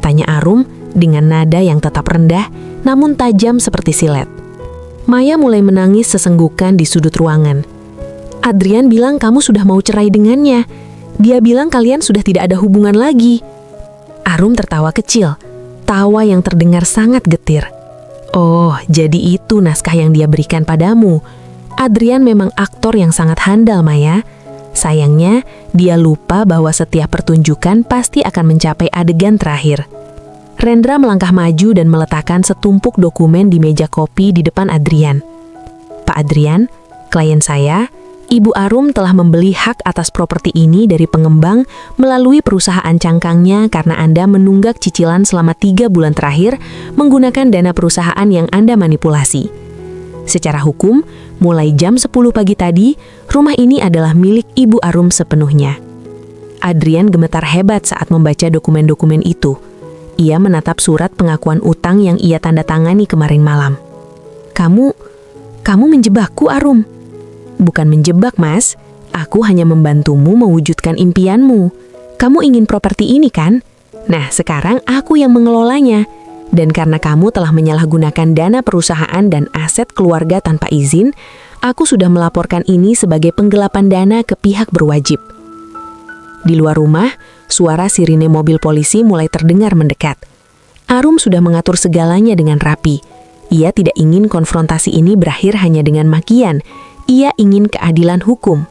Tanya Arum dengan nada yang tetap rendah, namun tajam seperti silet. Maya mulai menangis sesenggukan di sudut ruangan. Adrian bilang kamu sudah mau cerai dengannya. Dia bilang kalian sudah tidak ada hubungan lagi. Arum tertawa kecil. Tawa yang terdengar sangat getir. Oh, jadi itu naskah yang dia berikan padamu. Adrian memang aktor yang sangat handal, Maya. Sayangnya, dia lupa bahwa setiap pertunjukan pasti akan mencapai adegan terakhir. Rendra melangkah maju dan meletakkan setumpuk dokumen di meja kopi di depan Adrian. Pak Adrian, klien saya, Ibu Arum telah membeli hak atas properti ini dari pengembang melalui perusahaan cangkangnya karena Anda menunggak cicilan selama 3 bulan terakhir menggunakan dana perusahaan yang Anda manipulasi. Secara hukum, mulai jam 10 pagi tadi, rumah ini adalah milik Ibu Arum sepenuhnya. Adrian gemetar hebat saat membaca dokumen-dokumen itu. Ia menatap surat pengakuan utang yang ia tanda tangani kemarin malam. Kamu menjebakku, Arum. Bukan menjebak, Mas. Aku hanya membantumu mewujudkan impianmu. Kamu ingin properti ini, kan? Nah, sekarang aku yang mengelolanya. Dan karena kamu telah menyalahgunakan dana perusahaan dan aset keluarga tanpa izin, aku sudah melaporkan ini sebagai penggelapan dana ke pihak berwajib. Di luar rumah, suara sirine mobil polisi mulai terdengar mendekat. Arum sudah mengatur segalanya dengan rapi. Ia tidak ingin konfrontasi ini berakhir hanya dengan makian. Ia ingin keadilan hukum.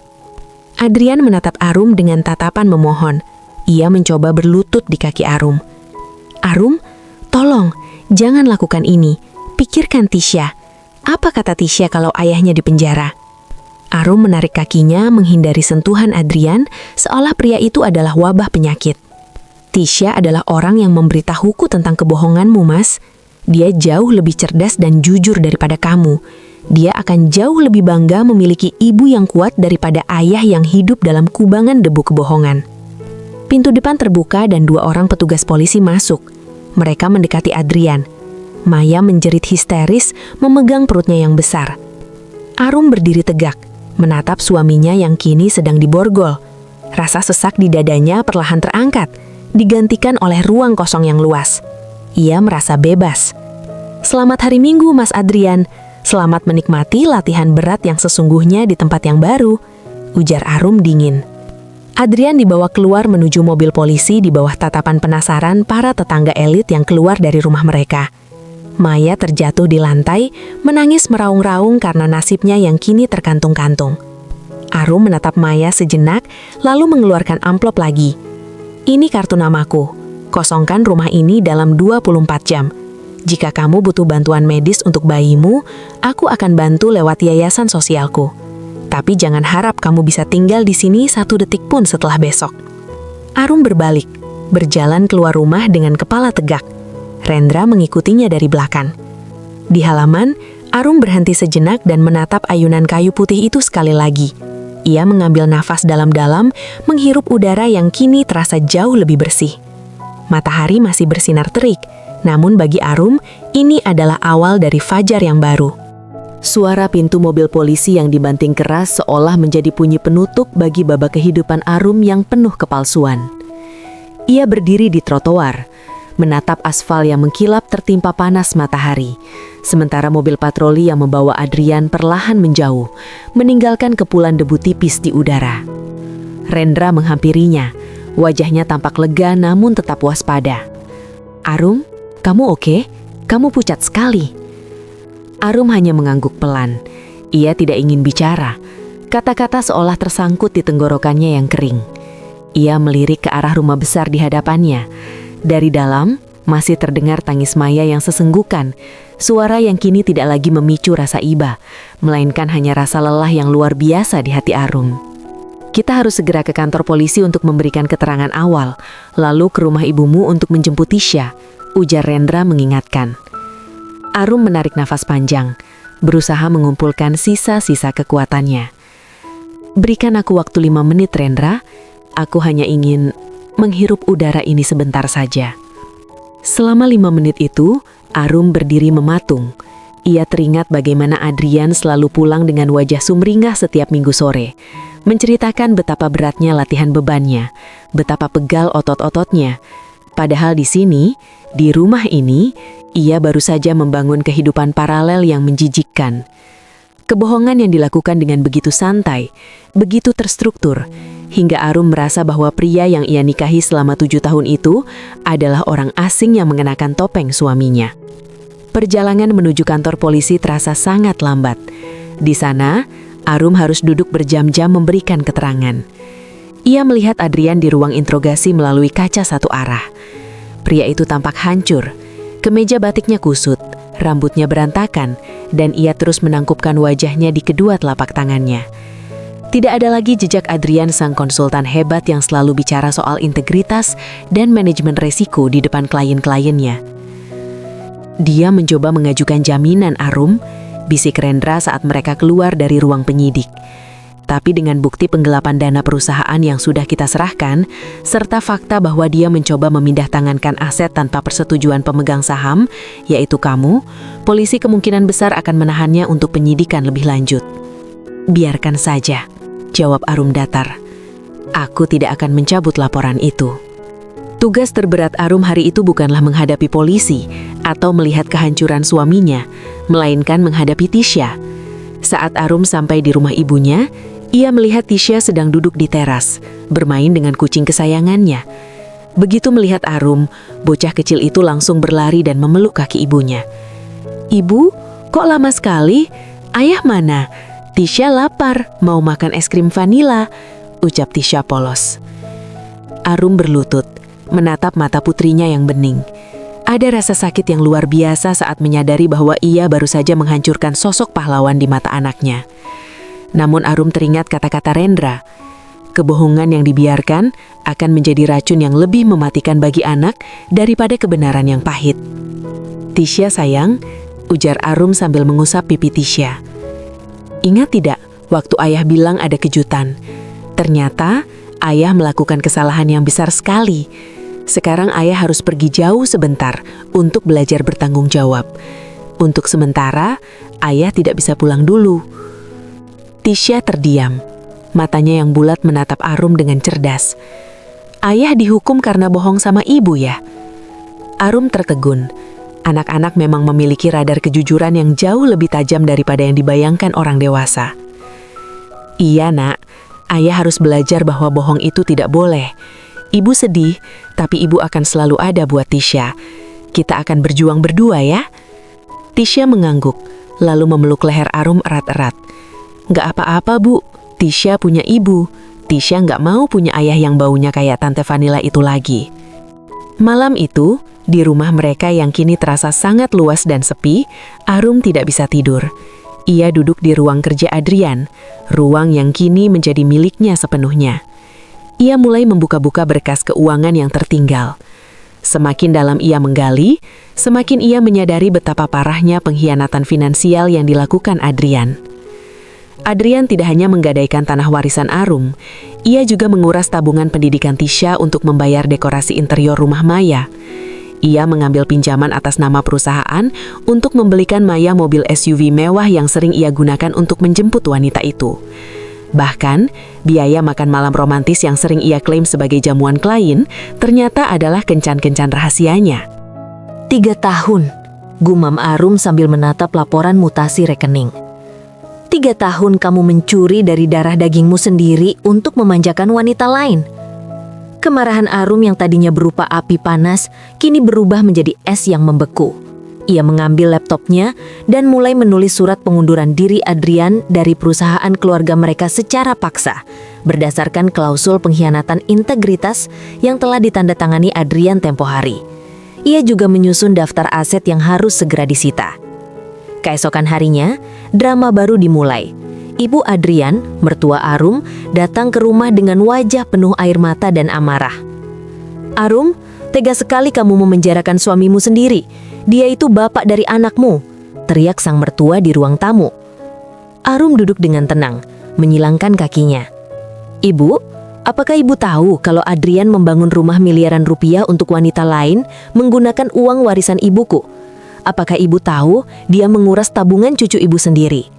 Adrian menatap Arum dengan tatapan memohon. Ia mencoba berlutut di kaki Arum. Arum, tolong, jangan lakukan ini. Pikirkan Tisha. Apa kata Tisha kalau ayahnya dipenjara? Arum menarik kakinya menghindari sentuhan Adrian, seolah pria itu adalah wabah penyakit. Tisha adalah orang yang memberitahuku tentang kebohonganmu, Mas. Dia jauh lebih cerdas dan jujur daripada kamu. Dia akan jauh lebih bangga memiliki ibu yang kuat daripada ayah yang hidup dalam kubangan debu kebohongan. Pintu depan terbuka dan 2 orang petugas polisi masuk. Mereka mendekati Adrian. Maya menjerit histeris, memegang perutnya yang besar. Arum berdiri tegak, menatap suaminya yang kini sedang diborgol. Rasa sesak di dadanya perlahan terangkat. digantikan oleh ruang kosong yang luas. Ia merasa bebas. "Selamat hari Minggu, Mas Adrian. Selamat menikmati latihan berat yang sesungguhnya di tempat yang baru," ujar Arum dingin. Adrian dibawa keluar menuju mobil polisi di bawah tatapan penasaran para tetangga elit yang keluar dari rumah mereka. Maya terjatuh di lantai, menangis meraung-raung karena nasibnya yang kini terkantung-kantung. Arum menatap Maya sejenak, lalu mengeluarkan amplop lagi. "Ini kartu namaku. Kosongkan rumah ini dalam 24 jam. Jika kamu butuh bantuan medis untuk bayimu, aku akan bantu lewat yayasan sosialku. Tapi jangan harap kamu bisa tinggal di sini 1 detik pun setelah besok." Arum berbalik, berjalan keluar rumah dengan kepala tegak. Rendra mengikutinya dari belakang. Di halaman, Arum berhenti sejenak dan menatap ayunan kayu putih itu sekali lagi. Ia mengambil nafas dalam-dalam, menghirup udara yang kini terasa jauh lebih bersih. Matahari masih bersinar terik, namun bagi Arum, ini adalah awal dari fajar yang baru. Suara pintu mobil polisi yang dibanting keras seolah menjadi bunyi penutup bagi babak kehidupan Arum yang penuh kepalsuan. Ia berdiri di trotoar, menatap aspal yang mengkilap tertimpa panas matahari, sementara mobil patroli yang membawa Adrian perlahan menjauh, meninggalkan kepulan debu tipis di udara. Rendra menghampirinya, wajahnya tampak lega namun tetap waspada. "Arum, kamu oke? Kamu pucat sekali." Arum hanya mengangguk pelan. Ia tidak ingin bicara. Kata-kata seolah tersangkut di tenggorokannya yang kering. Ia melirik ke arah rumah besar di hadapannya. Dari dalam, masih terdengar tangis Maya yang sesenggukan. Suara yang kini tidak lagi memicu rasa iba, melainkan hanya rasa lelah yang luar biasa di hati Arum. "Kita harus segera ke kantor polisi untuk memberikan keterangan awal, lalu ke rumah ibumu untuk menjemput Tisha," ujar Rendra mengingatkan. Arum menarik nafas panjang, berusaha mengumpulkan sisa-sisa kekuatannya. "Berikan aku waktu 5 menit, Rendra. Aku hanya ingin menghirup udara ini sebentar saja." Selama 5 menit itu, Arum berdiri mematung. Ia teringat bagaimana Adrian selalu pulang dengan wajah sumringah setiap minggu sore, menceritakan betapa beratnya latihan bebannya, betapa pegal otot-ototnya. Padahal di sini, di rumah ini, ia baru saja membangun kehidupan paralel yang menjijikkan. Kebohongan yang dilakukan dengan begitu santai, begitu terstruktur, hingga Arum merasa bahwa pria yang ia nikahi selama 7 tahun itu adalah orang asing yang mengenakan topeng suaminya. Perjalanan menuju kantor polisi terasa sangat lambat. Di sana, Arum harus duduk berjam-jam memberikan keterangan. Ia melihat Adrian di ruang interogasi melalui kaca satu arah. Pria itu tampak hancur. Kemeja batiknya kusut, rambutnya berantakan, dan ia terus menangkupkan wajahnya di kedua telapak tangannya. Tidak ada lagi jejak Adrian sang konsultan hebat yang selalu bicara soal integritas dan manajemen resiko di depan klien-kliennya. Dia mencoba mengajukan jaminan, Arum, bisik Rendra saat mereka keluar dari ruang penyidik. Tapi dengan bukti penggelapan dana perusahaan yang sudah kita serahkan, serta fakta bahwa dia mencoba memindah tangankan aset tanpa persetujuan pemegang saham, yaitu kamu, polisi kemungkinan besar akan menahannya untuk penyidikan lebih lanjut. "Biarkan saja," jawab Arum datar. "Aku tidak akan mencabut laporan itu." Tugas terberat Arum hari itu bukanlah menghadapi polisi atau melihat kehancuran suaminya, melainkan menghadapi Tisha. Saat Arum sampai di rumah ibunya, ia melihat Tisha sedang duduk di teras, bermain dengan kucing kesayangannya. Begitu melihat Arum, bocah kecil itu langsung berlari dan memeluk kaki ibunya. "Ibu, kok lama sekali? Ayah mana? Tisha lapar, mau makan es krim vanila," ucap Tisha polos. Arum berlutut, menatap mata putrinya yang bening. Ada rasa sakit yang luar biasa saat menyadari bahwa ia baru saja menghancurkan sosok pahlawan di mata anaknya. Namun Arum teringat kata-kata Rendra. Kebohongan yang dibiarkan akan menjadi racun yang lebih mematikan bagi anak daripada kebenaran yang pahit. "Tisha sayang," ujar Arum sambil mengusap pipi Tisha. "Ingat tidak waktu ayah bilang ada kejutan? Ternyata ayah melakukan kesalahan yang besar sekali. Sekarang ayah harus pergi jauh sebentar untuk belajar bertanggung jawab. Untuk sementara, ayah tidak bisa pulang dulu." Tisha terdiam. Matanya yang bulat menatap Arum dengan cerdas. ayah dihukum karena bohong sama ibu ya? Arum tertegun. Anak-anak memang memiliki radar kejujuran yang jauh lebih tajam daripada yang dibayangkan orang dewasa. Iya nak, ayah harus belajar bahwa bohong itu tidak boleh. Ibu sedih, tapi ibu akan selalu ada buat Tisha. Kita akan berjuang berdua ya. Tisha mengangguk, lalu memeluk leher Arum erat-erat. Nggak apa-apa bu, Tisha punya ibu. Tisha nggak mau punya ayah yang baunya kayak Tante Vanilla itu lagi. Malam itu, di rumah mereka yang kini terasa sangat luas dan sepi, Arum tidak bisa tidur. Ia duduk di ruang kerja Adrian, ruang yang kini menjadi miliknya sepenuhnya. Ia mulai membuka-buka berkas keuangan yang tertinggal. Semakin dalam ia menggali, semakin ia menyadari betapa parahnya pengkhianatan finansial yang dilakukan Adrian. Adrian tidak hanya menggadaikan tanah warisan Arum, ia juga menguras tabungan pendidikan Tisha untuk membayar dekorasi interior rumah Maya. Ia mengambil pinjaman atas nama perusahaan untuk membelikan Maya mobil SUV mewah yang sering ia gunakan untuk menjemput wanita itu. Bahkan, biaya makan malam romantis yang sering ia klaim sebagai jamuan klien ternyata adalah kencan-kencan rahasianya. 3 tahun, gumam Arum sambil menatap laporan mutasi rekening. 3 tahun kamu mencuri dari darah dagingmu sendiri untuk memanjakan wanita lain. Kemarahan Arum yang tadinya berupa api panas, kini berubah menjadi es yang membeku. Ia mengambil laptopnya dan mulai menulis surat pengunduran diri Adrian dari perusahaan keluarga mereka secara paksa, berdasarkan klausul pengkhianatan integritas yang telah ditandatangani Adrian tempo hari. Ia juga menyusun daftar aset yang harus segera disita. Keesokan harinya, drama baru dimulai. Ibu Adrian, mertua Arum, datang ke rumah dengan wajah penuh air mata dan amarah. "Arum, tega sekali kamu memenjarakan suamimu sendiri. Dia itu bapak dari anakmu," teriak sang mertua di ruang tamu. Arum duduk dengan tenang, menyilangkan kakinya. "Ibu, apakah ibu tahu kalau Adrian membangun rumah miliaran rupiah untuk wanita lain menggunakan uang warisan ibuku? Apakah ibu tahu dia menguras tabungan cucu ibu sendiri?"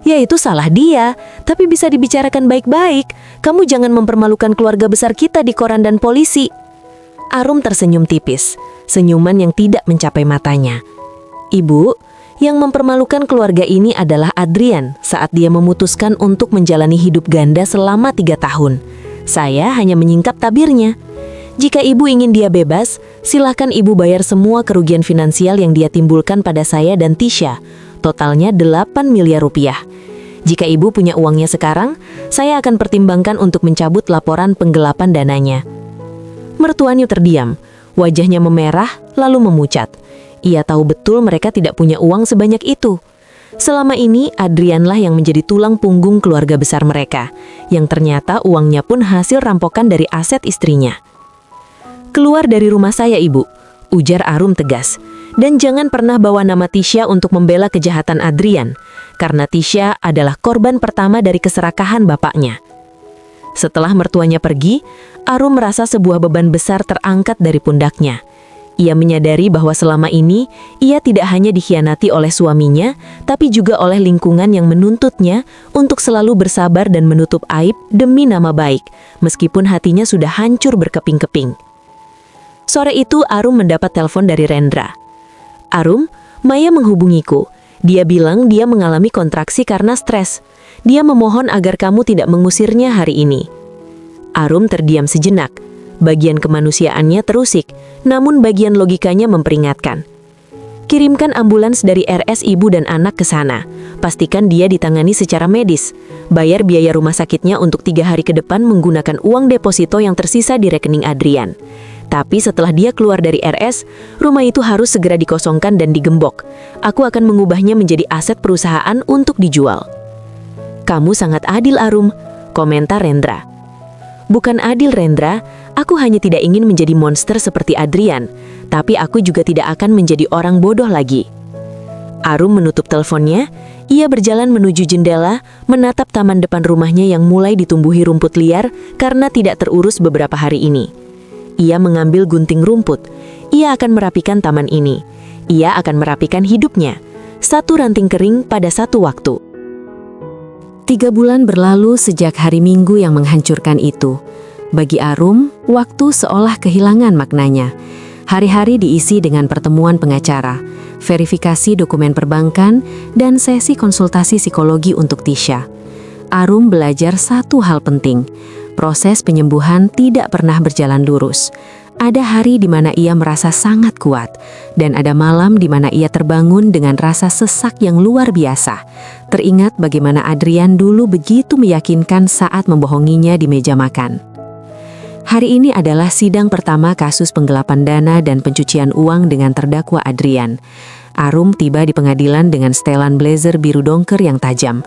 "Ya itu salah dia, tapi bisa dibicarakan baik-baik. Kamu jangan mempermalukan keluarga besar kita di koran dan polisi." Arum tersenyum tipis, senyuman yang tidak mencapai matanya. "Ibu, yang mempermalukan keluarga ini adalah Adrian saat dia memutuskan untuk menjalani hidup ganda selama 3 tahun. Saya hanya menyingkap tabirnya. Jika ibu ingin dia bebas, silakan ibu bayar semua kerugian finansial yang dia timbulkan pada saya dan Tisha. Totalnya 8 miliar rupiah. Jika ibu punya uangnya sekarang, saya akan pertimbangkan untuk mencabut laporan penggelapan dananya." Mertuanya terdiam, wajahnya memerah lalu memucat. Ia tahu betul mereka tidak punya uang sebanyak itu. Selama ini Adrianlah yang menjadi tulang punggung keluarga besar mereka, yang ternyata uangnya pun hasil rampokan dari aset istrinya. "Keluar dari rumah saya, Ibu," ujar Arum tegas. "Dan jangan pernah bawa nama Tisha untuk membela kejahatan Adrian, karena Tisha adalah korban pertama dari keserakahan bapaknya." Setelah mertuanya pergi, Arum merasa sebuah beban besar terangkat dari pundaknya. Ia menyadari bahwa selama ini ia tidak hanya dikhianati oleh suaminya, tapi juga oleh lingkungan yang menuntutnya untuk selalu bersabar dan menutup aib demi nama baik, meskipun hatinya sudah hancur berkeping-keping. Sore itu Arum mendapat telepon dari Rendra. "Arum, Maya menghubungiku. Dia bilang dia mengalami kontraksi karena stres. Dia memohon agar kamu tidak mengusirnya hari ini." Arum terdiam sejenak. Bagian kemanusiaannya terusik, namun bagian logikanya memperingatkan. "Kirimkan ambulans dari RS ibu dan anak ke sana. Pastikan dia ditangani secara medis. Bayar biaya rumah sakitnya untuk 3 hari ke depan menggunakan uang deposito yang tersisa di rekening Adrian. Tapi setelah dia keluar dari RS, rumah itu harus segera dikosongkan dan digembok. Aku akan mengubahnya menjadi aset perusahaan untuk dijual." "Kamu sangat adil, Arum," komentar Rendra. "Bukan adil, Rendra. Aku hanya tidak ingin menjadi monster seperti Adrian, tapi aku juga tidak akan menjadi orang bodoh lagi." Arum menutup teleponnya. Ia berjalan menuju jendela, menatap taman depan rumahnya yang mulai ditumbuhi rumput liar karena tidak terurus beberapa hari ini. Ia mengambil gunting rumput. Ia akan merapikan taman ini. Ia akan merapikan hidupnya. Satu ranting kering pada satu waktu. 3 bulan berlalu sejak hari Minggu yang menghancurkan itu. Bagi Arum, waktu seolah kehilangan maknanya. Hari-hari diisi dengan pertemuan pengacara, verifikasi dokumen perbankan, dan sesi konsultasi psikologi untuk Tisha. Arum belajar satu hal penting, proses penyembuhan tidak pernah berjalan lurus. Ada hari di mana ia merasa sangat kuat, dan ada malam di mana ia terbangun dengan rasa sesak yang luar biasa. Teringat bagaimana Adrian dulu begitu meyakinkan saat membohonginya di meja makan. Hari ini adalah sidang pertama kasus penggelapan dana dan pencucian uang dengan terdakwa Adrian. Arum tiba di pengadilan dengan setelan blazer biru dongker yang tajam.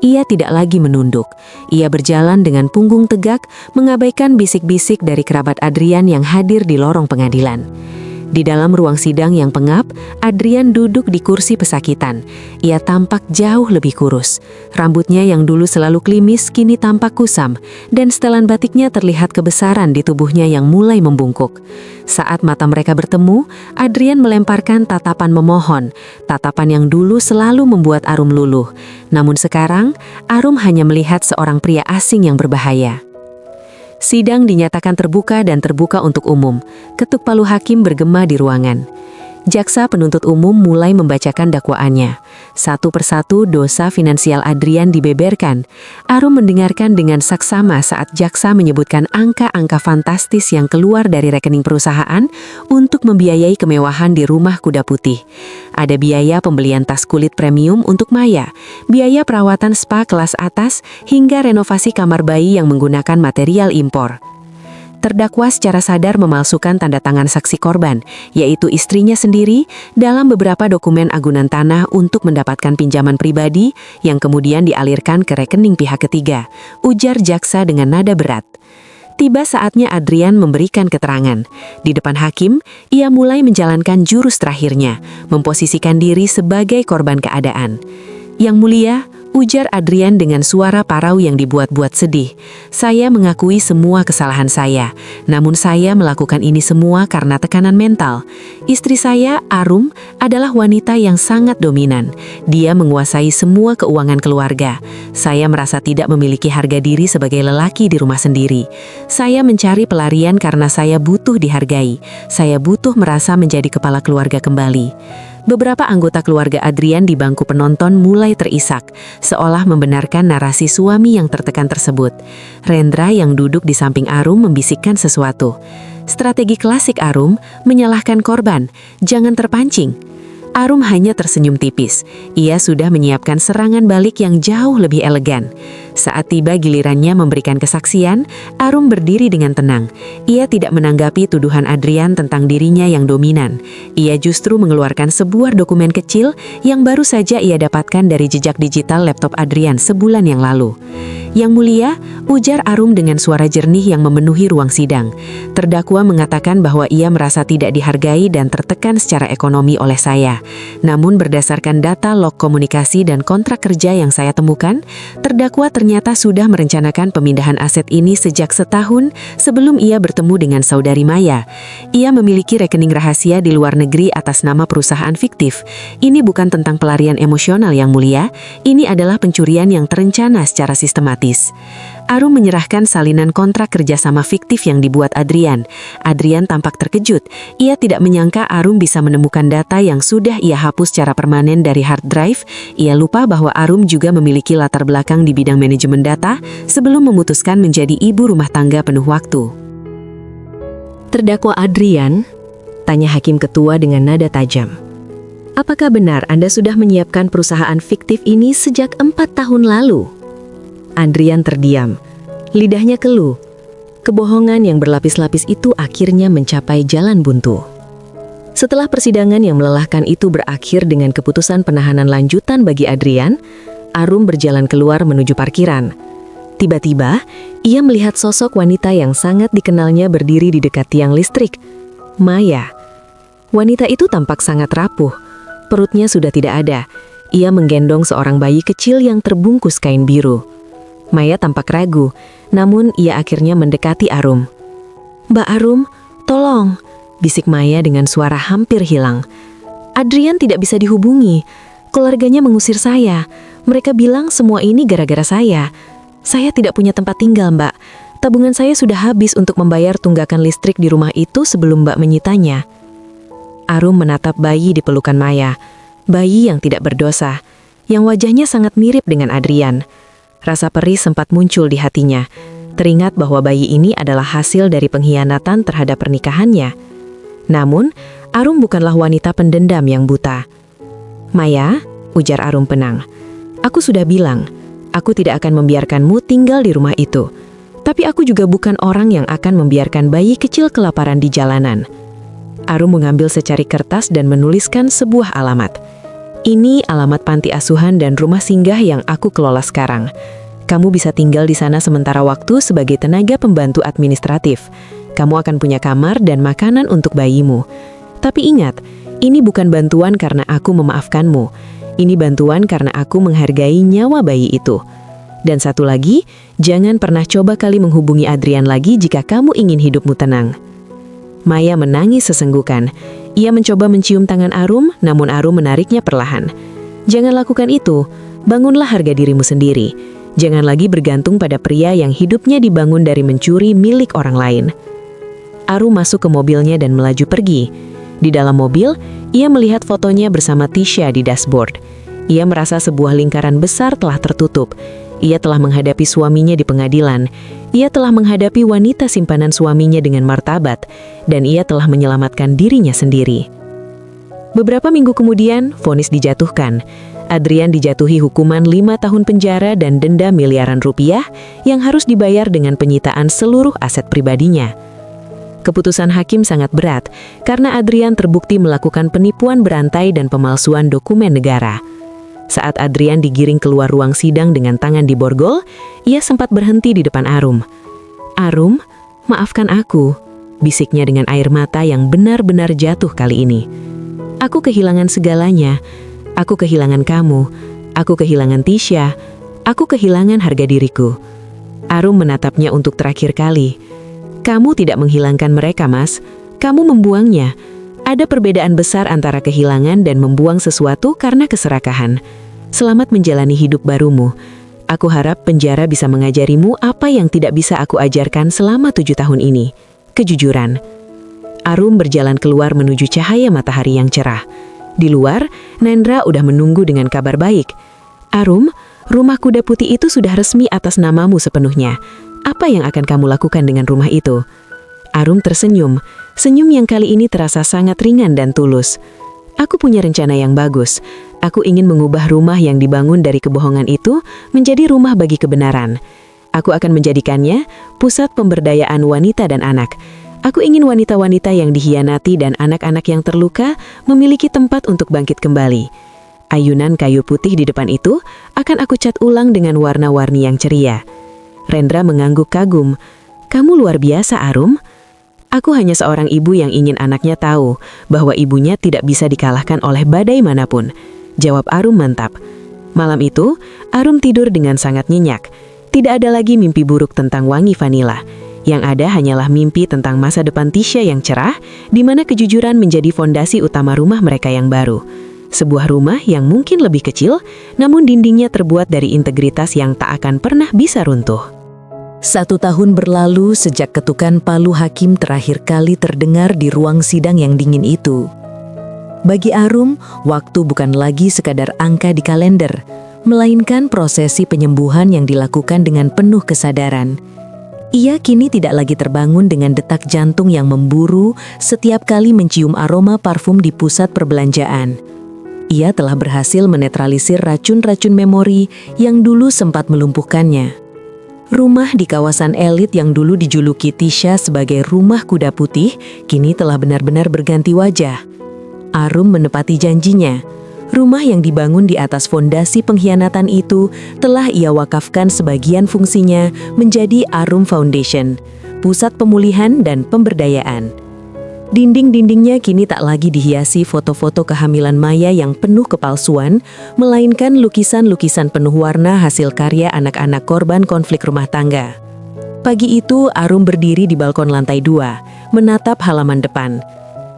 Ia tidak lagi menunduk. Ia berjalan dengan punggung tegak, mengabaikan bisik-bisik dari kerabat Adrian yang hadir di lorong pengadilan. Di dalam ruang sidang yang pengap, Adrian duduk di kursi pesakitan. Ia tampak jauh lebih kurus. Rambutnya yang dulu selalu klimis kini tampak kusam, dan setelan batiknya terlihat kebesaran di tubuhnya yang mulai membungkuk. Saat mata mereka bertemu, Adrian melemparkan tatapan memohon, tatapan yang dulu selalu membuat Arum luluh. Namun sekarang, Arum hanya melihat seorang pria asing yang berbahaya. Sidang dinyatakan terbuka dan terbuka untuk umum. Ketuk palu hakim bergema di ruangan. Jaksa penuntut umum mulai membacakan dakwaannya. Satu persatu dosa finansial Adrian dibeberkan. Arum mendengarkan dengan saksama saat jaksa menyebutkan angka-angka fantastis yang keluar dari rekening perusahaan untuk membiayai kemewahan di rumah kuda putih. Ada biaya pembelian tas kulit premium untuk Maya, biaya perawatan spa kelas atas, hingga renovasi kamar bayi yang menggunakan material impor. Terdakwa secara sadar memalsukan tanda tangan saksi korban, yaitu istrinya sendiri, dalam beberapa dokumen agunan tanah untuk mendapatkan pinjaman pribadi yang kemudian dialirkan ke rekening pihak ketiga, ujar jaksa dengan nada berat. Tiba saatnya Adrian memberikan keterangan. Di depan hakim, ia mulai menjalankan jurus terakhirnya, memposisikan diri sebagai korban keadaan. Yang mulia, ujar Adrian dengan suara parau yang dibuat-buat sedih. Saya mengakui semua kesalahan saya, namun saya melakukan ini semua karena tekanan mental. Istri saya, Arum, adalah wanita yang sangat dominan. Dia menguasai semua keuangan keluarga. Saya merasa tidak memiliki harga diri sebagai lelaki di rumah sendiri. Saya mencari pelarian karena saya butuh dihargai. Saya butuh merasa menjadi kepala keluarga kembali. Beberapa anggota keluarga Adrian di bangku penonton mulai terisak, seolah membenarkan narasi suami yang tertekan tersebut. Rendra yang duduk di samping Arum membisikkan sesuatu. Strategi klasik Arum, menyalahkan korban, jangan terpancing. Arum hanya tersenyum tipis. Ia sudah menyiapkan serangan balik yang jauh lebih elegan. Saat tiba gilirannya memberikan kesaksian, Arum berdiri dengan tenang. Ia tidak menanggapi tuduhan Adrian tentang dirinya yang dominan. Ia justru mengeluarkan sebuah dokumen kecil yang baru saja ia dapatkan dari jejak digital laptop Adrian sebulan yang lalu. Yang mulia, ujar Arum dengan suara jernih yang memenuhi ruang sidang. Terdakwa mengatakan bahwa ia merasa tidak dihargai dan tertekan secara ekonomi oleh saya. Namun berdasarkan data log komunikasi dan kontrak kerja yang saya temukan, terdakwa ternyata sudah merencanakan pemindahan aset ini sejak setahun sebelum ia bertemu dengan saudari Maya. Ia memiliki rekening rahasia di luar negeri atas nama perusahaan fiktif. Ini bukan tentang pelarian emosional yang mulia, ini adalah pencurian yang terencana secara sistematis. Arum menyerahkan salinan kontrak kerjasama fiktif yang dibuat Adrian. Adrian tampak terkejut. Ia tidak menyangka Arum bisa menemukan data yang sudah ia hapus secara permanen dari hard drive. Ia lupa bahwa Arum juga memiliki latar belakang di bidang manajemen data sebelum memutuskan menjadi ibu rumah tangga penuh waktu. Terdakwa Adrian, tanya hakim ketua dengan nada tajam. Apakah benar Anda sudah menyiapkan perusahaan fiktif ini sejak 4 tahun lalu? Adrian terdiam, lidahnya keluh. Kebohongan yang berlapis-lapis itu akhirnya mencapai jalan buntu. Setelah persidangan yang melelahkan itu berakhir dengan keputusan penahanan lanjutan bagi Adrian, Arum berjalan keluar menuju parkiran. Tiba-tiba, ia melihat sosok wanita yang sangat dikenalnya berdiri di dekat tiang listrik, Maya. Wanita itu tampak sangat rapuh, perutnya sudah tidak ada. Ia menggendong seorang bayi kecil yang terbungkus kain biru. Maya tampak ragu, namun ia akhirnya mendekati Arum. "Mbak Arum, tolong," bisik Maya dengan suara hampir hilang. "Adrian tidak bisa dihubungi. Keluarganya mengusir saya. Mereka bilang semua ini gara-gara saya. Saya tidak punya tempat tinggal, Mbak. Tabungan saya sudah habis untuk membayar tunggakan listrik di rumah itu sebelum Mbak menyitanya. Arum menatap bayi di pelukan Maya, bayi yang tidak berdosa, yang wajahnya sangat mirip dengan Adrian. Rasa perih sempat muncul di hatinya, teringat bahwa bayi ini adalah hasil dari pengkhianatan terhadap pernikahannya. Namun, Arum bukanlah wanita pendendam yang buta. "Maya," ujar Arum penang, "aku sudah bilang, aku tidak akan membiarkanmu tinggal di rumah itu. Tapi aku juga bukan orang yang akan membiarkan bayi kecil kelaparan di jalanan." Arum mengambil secari kertas dan menuliskan sebuah alamat. "Ini alamat panti asuhan dan rumah singgah yang aku kelola sekarang. Kamu bisa tinggal di sana sementara waktu sebagai tenaga pembantu administratif. Kamu akan punya kamar dan makanan untuk bayimu. Tapi ingat, ini bukan bantuan karena aku memaafkanmu. Ini bantuan karena aku menghargai nyawa bayi itu. Dan satu lagi, jangan pernah coba kali menghubungi Adrian lagi jika kamu ingin hidupmu tenang." Maya menangis sesenggukan. Ia mencoba mencium tangan Arum, namun Arum menariknya perlahan. "Jangan lakukan itu. Bangunlah harga dirimu sendiri. Jangan lagi bergantung pada pria yang hidupnya dibangun dari mencuri milik orang lain." Arum masuk ke mobilnya dan melaju pergi. Di dalam mobil, ia melihat fotonya bersama Tisha di dashboard. Ia merasa sebuah lingkaran besar telah tertutup. Ia telah menghadapi suaminya di pengadilan. Ia telah menghadapi wanita simpanan suaminya dengan martabat. Dan ia telah menyelamatkan dirinya sendiri. Beberapa minggu kemudian, vonis dijatuhkan. Adrian dijatuhi hukuman 5 tahun penjara dan denda miliaran rupiah yang harus dibayar dengan penyitaan seluruh aset pribadinya. Keputusan hakim sangat berat karena Adrian terbukti melakukan penipuan berantai dan pemalsuan dokumen negara. Saat Adrian digiring keluar ruang sidang dengan tangan di borgol, ia sempat berhenti di depan Arum. "Arum, maafkan aku," bisiknya dengan air mata yang benar-benar jatuh kali ini. "Aku kehilangan segalanya. Aku kehilangan kamu. Aku kehilangan Tisha. Aku kehilangan harga diriku." Arum menatapnya untuk terakhir kali. "Kamu tidak menghilangkan mereka, Mas. Kamu membuangnya. Ada perbedaan besar antara kehilangan dan membuang sesuatu karena keserakahan. Selamat menjalani hidup barumu. Aku harap penjara bisa mengajarimu apa yang tidak bisa aku ajarkan selama 7 tahun ini. Kejujuran." Arum berjalan keluar menuju cahaya matahari yang cerah. Di luar, Nendra udah menunggu dengan kabar baik. "Arum, rumah kuda putih itu sudah resmi atas namamu sepenuhnya. Apa yang akan kamu lakukan dengan rumah itu?" Arum tersenyum. Senyum yang kali ini terasa sangat ringan dan tulus. "Aku punya rencana yang bagus. Aku ingin mengubah rumah yang dibangun dari kebohongan itu menjadi rumah bagi kebenaran. Aku akan menjadikannya pusat pemberdayaan wanita dan anak. Aku ingin wanita-wanita yang dikhianati dan anak-anak yang terluka memiliki tempat untuk bangkit kembali. Ayunan kayu putih di depan itu akan aku cat ulang dengan warna-warni yang ceria." Rendra mengangguk kagum. "Kamu luar biasa, Arum." "Aku hanya seorang ibu yang ingin anaknya tahu bahwa ibunya tidak bisa dikalahkan oleh badai manapun," jawab Arum mantap. Malam itu, Arum tidur dengan sangat nyenyak. Tidak ada lagi mimpi buruk tentang wangi vanila. Yang ada hanyalah mimpi tentang masa depan Tisha yang cerah, di mana kejujuran menjadi fondasi utama rumah mereka yang baru. Sebuah rumah yang mungkin lebih kecil, namun dindingnya terbuat dari integritas yang tak akan pernah bisa runtuh. 1 tahun berlalu sejak ketukan palu hakim terakhir kali terdengar di ruang sidang yang dingin itu. Bagi Arum, waktu bukan lagi sekadar angka di kalender, melainkan prosesi penyembuhan yang dilakukan dengan penuh kesadaran. Ia kini tidak lagi terbangun dengan detak jantung yang memburu setiap kali mencium aroma parfum di pusat perbelanjaan. Ia telah berhasil menetralisir racun-racun memori yang dulu sempat melumpuhkannya. Rumah di kawasan elit yang dulu dijuluki Tisha sebagai rumah kuda putih, kini telah benar-benar berganti wajah. Arum menepati janjinya. Rumah yang dibangun di atas fondasi pengkhianatan itu telah ia wakafkan sebagian fungsinya menjadi Arum Foundation, pusat pemulihan dan pemberdayaan. Dinding-dindingnya kini tak lagi dihiasi foto-foto kehamilan Maya yang penuh kepalsuan, melainkan lukisan-lukisan penuh warna hasil karya anak-anak korban konflik rumah tangga. Pagi itu, Arum berdiri di balkon lantai 2, menatap halaman depan.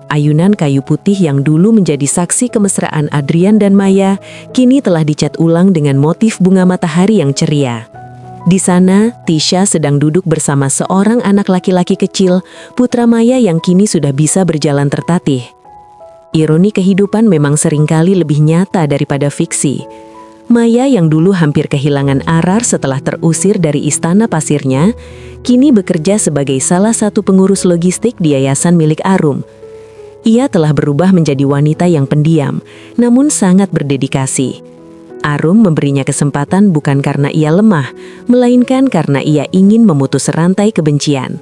Ayunan kayu putih yang dulu menjadi saksi kemesraan Adrian dan Maya, kini telah dicat ulang dengan motif bunga matahari yang ceria. Di sana, Tisha sedang duduk bersama seorang anak laki-laki kecil, putra Maya yang kini sudah bisa berjalan tertatih. Ironi kehidupan memang seringkali lebih nyata daripada fiksi. Maya yang dulu hampir kehilangan arar setelah terusir dari istana pasirnya, kini bekerja sebagai salah satu pengurus logistik di yayasan milik Arum. Ia telah berubah menjadi wanita yang pendiam, namun sangat berdedikasi. Arum memberinya kesempatan bukan karena ia lemah, melainkan karena ia ingin memutus rantai kebencian.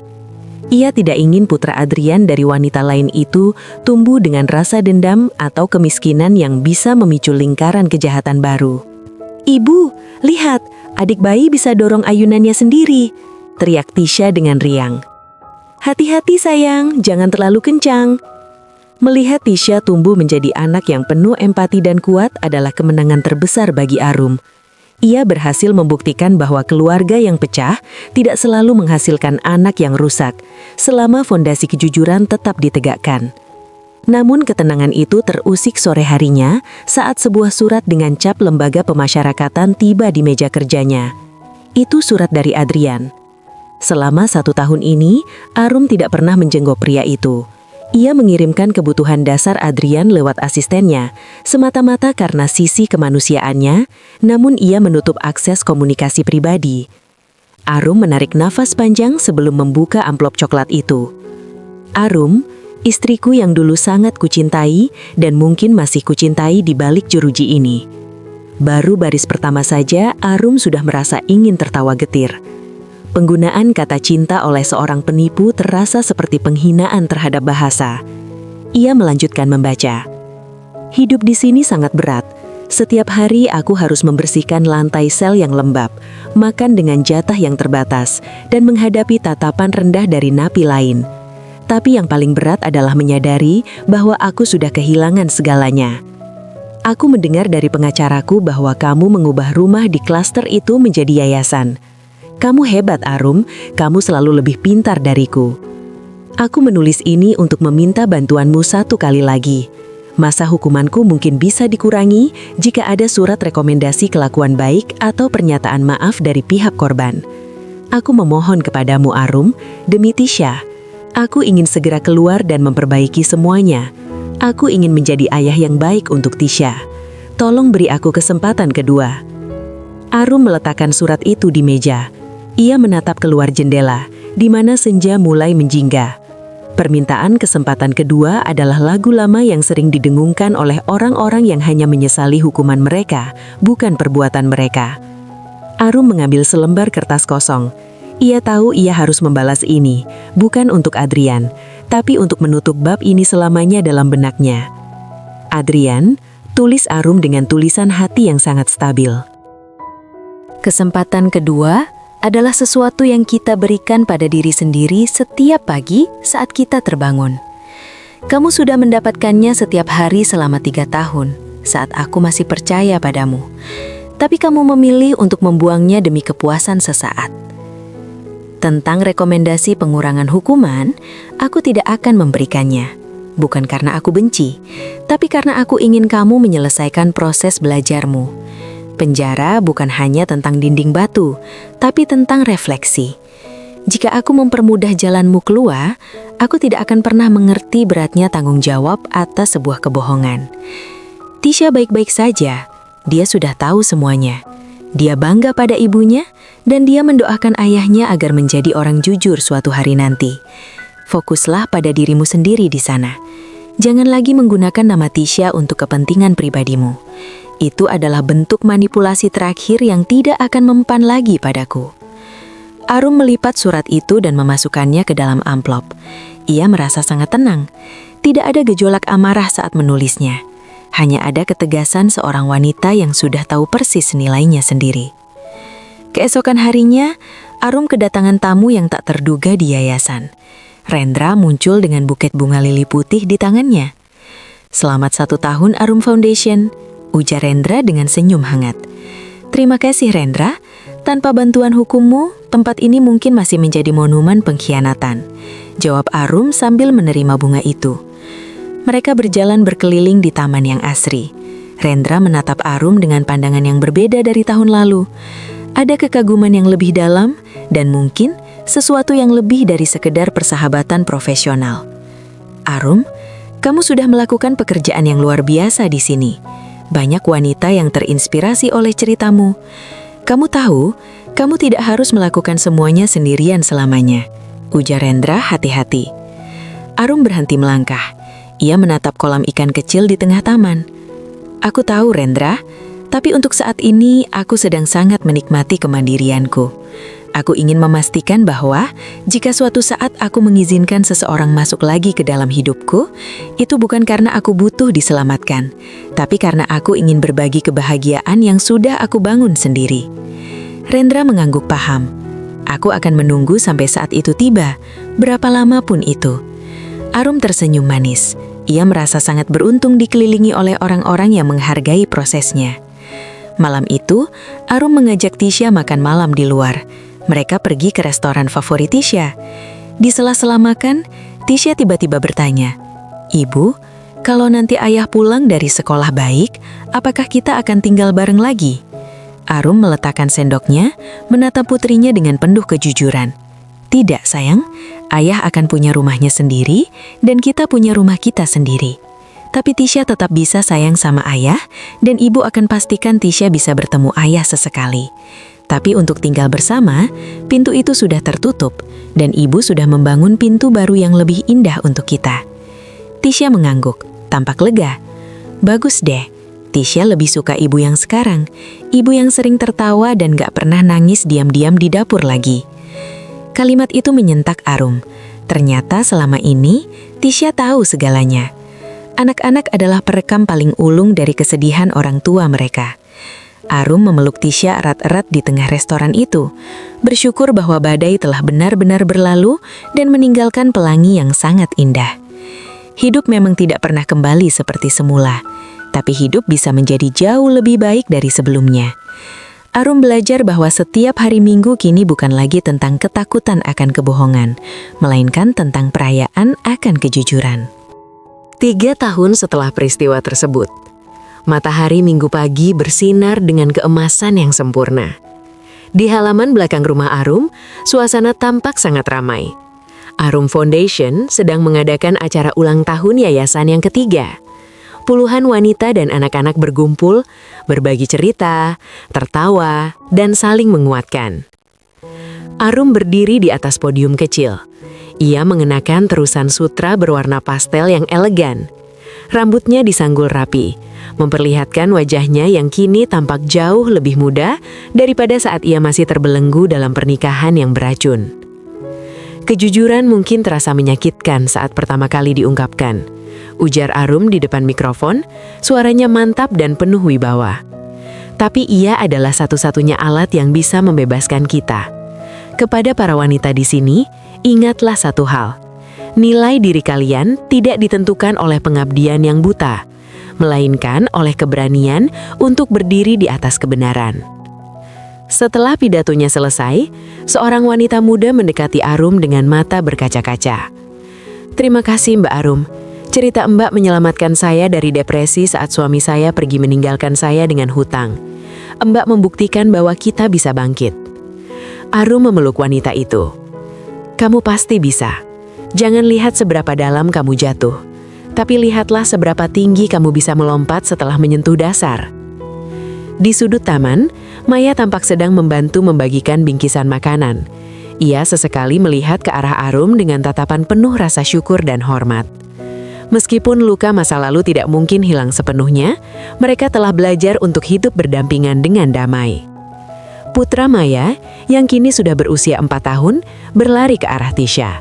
Ia tidak ingin putra Adrian dari wanita lain itu tumbuh dengan rasa dendam atau kemiskinan yang bisa memicu lingkaran kejahatan baru. "Ibu, lihat, adik bayi bisa dorong ayunannya sendiri," teriak Tisha dengan riang. "Hati-hati sayang, jangan terlalu kencang." Melihat Tisha tumbuh menjadi anak yang penuh empati dan kuat adalah kemenangan terbesar bagi Arum. Ia berhasil membuktikan bahwa keluarga yang pecah tidak selalu menghasilkan anak yang rusak, selama fondasi kejujuran tetap ditegakkan. Namun ketenangan itu terusik sore harinya saat sebuah surat dengan cap lembaga pemasyarakatan tiba di meja kerjanya. Itu surat dari Adrian. Selama 1 tahun ini, Arum tidak pernah menjenggok pria itu. Ia mengirimkan kebutuhan dasar Adrian lewat asistennya, semata-mata karena sisi kemanusiaannya, namun ia menutup akses komunikasi pribadi. Arum menarik nafas panjang sebelum membuka amplop coklat itu. "Arum, istriku yang dulu sangat kucintai dan mungkin masih kucintai di balik jeruji ini." Baru baris pertama saja, Arum sudah merasa ingin tertawa getir. Penggunaan kata cinta oleh seorang penipu terasa seperti penghinaan terhadap bahasa. Ia melanjutkan membaca. "Hidup di sini sangat berat. Setiap hari aku harus membersihkan lantai sel yang lembab, makan dengan jatah yang terbatas, dan menghadapi tatapan rendah dari napi lain. Tapi yang paling berat adalah menyadari bahwa aku sudah kehilangan segalanya. Aku mendengar dari pengacaraku bahwa kamu mengubah rumah di klaster itu menjadi yayasan. Kamu hebat, Arum, kamu selalu lebih pintar dariku. Aku menulis ini untuk meminta bantuanmu 1 kali lagi. Masa hukumanku mungkin bisa dikurangi jika ada surat rekomendasi kelakuan baik atau pernyataan maaf dari pihak korban. Aku memohon kepadamu, Arum, demi Tisha. Aku ingin segera keluar dan memperbaiki semuanya. Aku ingin menjadi ayah yang baik untuk Tisha. Tolong beri aku kesempatan kedua." Arum meletakkan surat itu di meja. Ia menatap keluar jendela, di mana senja mulai menjingga. Permintaan kesempatan kedua adalah lagu lama yang sering didengungkan oleh orang-orang yang hanya menyesali hukuman mereka, bukan perbuatan mereka. Arum mengambil selembar kertas kosong. Ia tahu ia harus membalas ini, bukan untuk Adrian, tapi untuk menutup bab ini selamanya dalam benaknya. "Adrian," tulis Arum dengan tulisan hati yang sangat stabil. Kesempatan kedua adalah sesuatu yang kita berikan pada diri sendiri setiap pagi saat kita terbangun. Kamu sudah mendapatkannya setiap hari selama 3 tahun, saat aku masih percaya padamu. Tapi kamu memilih untuk membuangnya demi kepuasan sesaat. Tentang rekomendasi pengurangan hukuman, aku tidak akan memberikannya. Bukan karena aku benci, tapi karena aku ingin kamu menyelesaikan proses belajarmu. Penjara bukan hanya tentang dinding batu, tapi tentang refleksi. Jika aku mempermudah jalanmu keluar, aku tidak akan pernah mengerti beratnya tanggung jawab atas sebuah kebohongan. Tisha baik-baik saja, dia sudah tahu semuanya. Dia bangga pada ibunya, dan dia mendoakan ayahnya agar menjadi orang jujur suatu hari nanti. Fokuslah pada dirimu sendiri di sana. Jangan lagi menggunakan nama Tisha untuk kepentingan pribadimu. Itu adalah bentuk manipulasi terakhir yang tidak akan mempan lagi padaku." Arum melipat surat itu dan memasukkannya ke dalam amplop. Ia merasa sangat tenang. Tidak ada gejolak amarah saat menulisnya. Hanya ada ketegasan seorang wanita yang sudah tahu persis nilainya sendiri. Keesokan harinya, Arum kedatangan tamu yang tak terduga di yayasan. Rendra muncul dengan buket bunga lili putih di tangannya. "Selamat 1 tahun Arum Foundation," ujar Rendra dengan senyum hangat. "Terima kasih Rendra, tanpa bantuan hukummu, tempat ini mungkin masih menjadi monumen pengkhianatan," jawab Arum sambil menerima bunga itu. Mereka berjalan berkeliling di taman yang asri. Rendra menatap Arum dengan pandangan yang berbeda dari tahun lalu. Ada kekaguman yang lebih dalam dan mungkin sesuatu yang lebih dari sekedar persahabatan profesional. Arum, kamu sudah melakukan pekerjaan yang luar biasa di sini. Banyak wanita yang terinspirasi oleh ceritamu. Kamu tahu, kamu tidak harus melakukan semuanya sendirian selamanya, ujar Rendra hati-hati. Arum berhenti melangkah. Ia menatap kolam ikan kecil di tengah taman. Aku tahu, Rendra, tapi untuk saat ini aku sedang sangat menikmati kemandirianku. Aku ingin memastikan bahwa jika suatu saat aku mengizinkan seseorang masuk lagi ke dalam hidupku, itu bukan karena aku butuh diselamatkan, tapi karena aku ingin berbagi kebahagiaan yang sudah aku bangun sendiri. Rendra mengangguk paham. Aku akan menunggu sampai saat itu tiba, berapa lama pun itu. Arum tersenyum manis. Ia merasa sangat beruntung dikelilingi oleh orang-orang yang menghargai prosesnya. Malam itu, Arum mengajak Tisha makan malam di luar. Mereka pergi ke restoran favorit Tisha. Di sela-sela makan, Tisha tiba-tiba bertanya, "Ibu, kalau nanti ayah pulang dari sekolah baik, apakah kita akan tinggal bareng lagi?" Arum meletakkan sendoknya, menatap putrinya dengan penuh kejujuran. "Tidak, sayang. Ayah akan punya rumahnya sendiri, dan kita punya rumah kita sendiri. Tapi Tisha tetap bisa sayang sama ayah, dan ibu akan pastikan Tisha bisa bertemu ayah sesekali. Tapi untuk tinggal bersama, pintu itu sudah tertutup, dan ibu sudah membangun pintu baru yang lebih indah untuk kita." Tisha mengangguk, tampak lega. "Bagus deh. Tisha lebih suka ibu yang sekarang, ibu yang sering tertawa dan gak pernah nangis diam-diam di dapur lagi." Kalimat itu menyentak Arum. Ternyata selama ini, Tisha tahu segalanya. Anak-anak adalah perekam paling ulung dari kesedihan orang tua mereka. Arum memeluk Tisha erat-erat di tengah restoran itu, bersyukur bahwa badai telah benar-benar berlalu dan meninggalkan pelangi yang sangat indah. Hidup memang tidak pernah kembali seperti semula, tapi hidup bisa menjadi jauh lebih baik dari sebelumnya. Arum belajar bahwa setiap hari Minggu kini bukan lagi tentang ketakutan akan kebohongan, melainkan tentang perayaan akan kejujuran. 3 tahun setelah peristiwa tersebut, matahari Minggu pagi bersinar dengan keemasan yang sempurna. Di halaman belakang rumah Arum, suasana tampak sangat ramai. Arum Foundation sedang mengadakan acara ulang tahun yayasan yang ketiga. Puluhan wanita dan anak-anak berkumpul, berbagi cerita, tertawa, dan saling menguatkan. Arum berdiri di atas podium kecil. Ia mengenakan terusan sutra berwarna pastel yang elegan. Rambutnya disanggul rapi, memperlihatkan wajahnya yang kini tampak jauh lebih muda daripada saat ia masih terbelenggu dalam pernikahan yang beracun. Kejujuran mungkin terasa menyakitkan saat pertama kali diungkapkan, ujar Arum di depan mikrofon, suaranya mantap dan penuh wibawa. Tapi ia adalah satu-satunya alat yang bisa membebaskan kita. Kepada para wanita di sini, ingatlah satu hal. Nilai diri kalian tidak ditentukan oleh pengabdian yang buta, melainkan oleh keberanian untuk berdiri di atas kebenaran. Setelah pidatonya selesai, seorang wanita muda mendekati Arum dengan mata berkaca-kaca. "Terima kasih, Mbak Arum. Cerita Mbak menyelamatkan saya dari depresi saat suami saya pergi meninggalkan saya dengan hutang. Mbak membuktikan bahwa kita bisa bangkit." Arum memeluk wanita itu. "Kamu pasti bisa. Jangan lihat seberapa dalam kamu jatuh, tapi lihatlah seberapa tinggi kamu bisa melompat setelah menyentuh dasar." Di sudut taman, Maya tampak sedang membantu membagikan bingkisan makanan. Ia sesekali melihat ke arah Arum dengan tatapan penuh rasa syukur dan hormat. Meskipun luka masa lalu tidak mungkin hilang sepenuhnya, mereka telah belajar untuk hidup berdampingan dengan damai. Putra Maya, yang kini sudah berusia 4 tahun, berlari ke arah Tisha.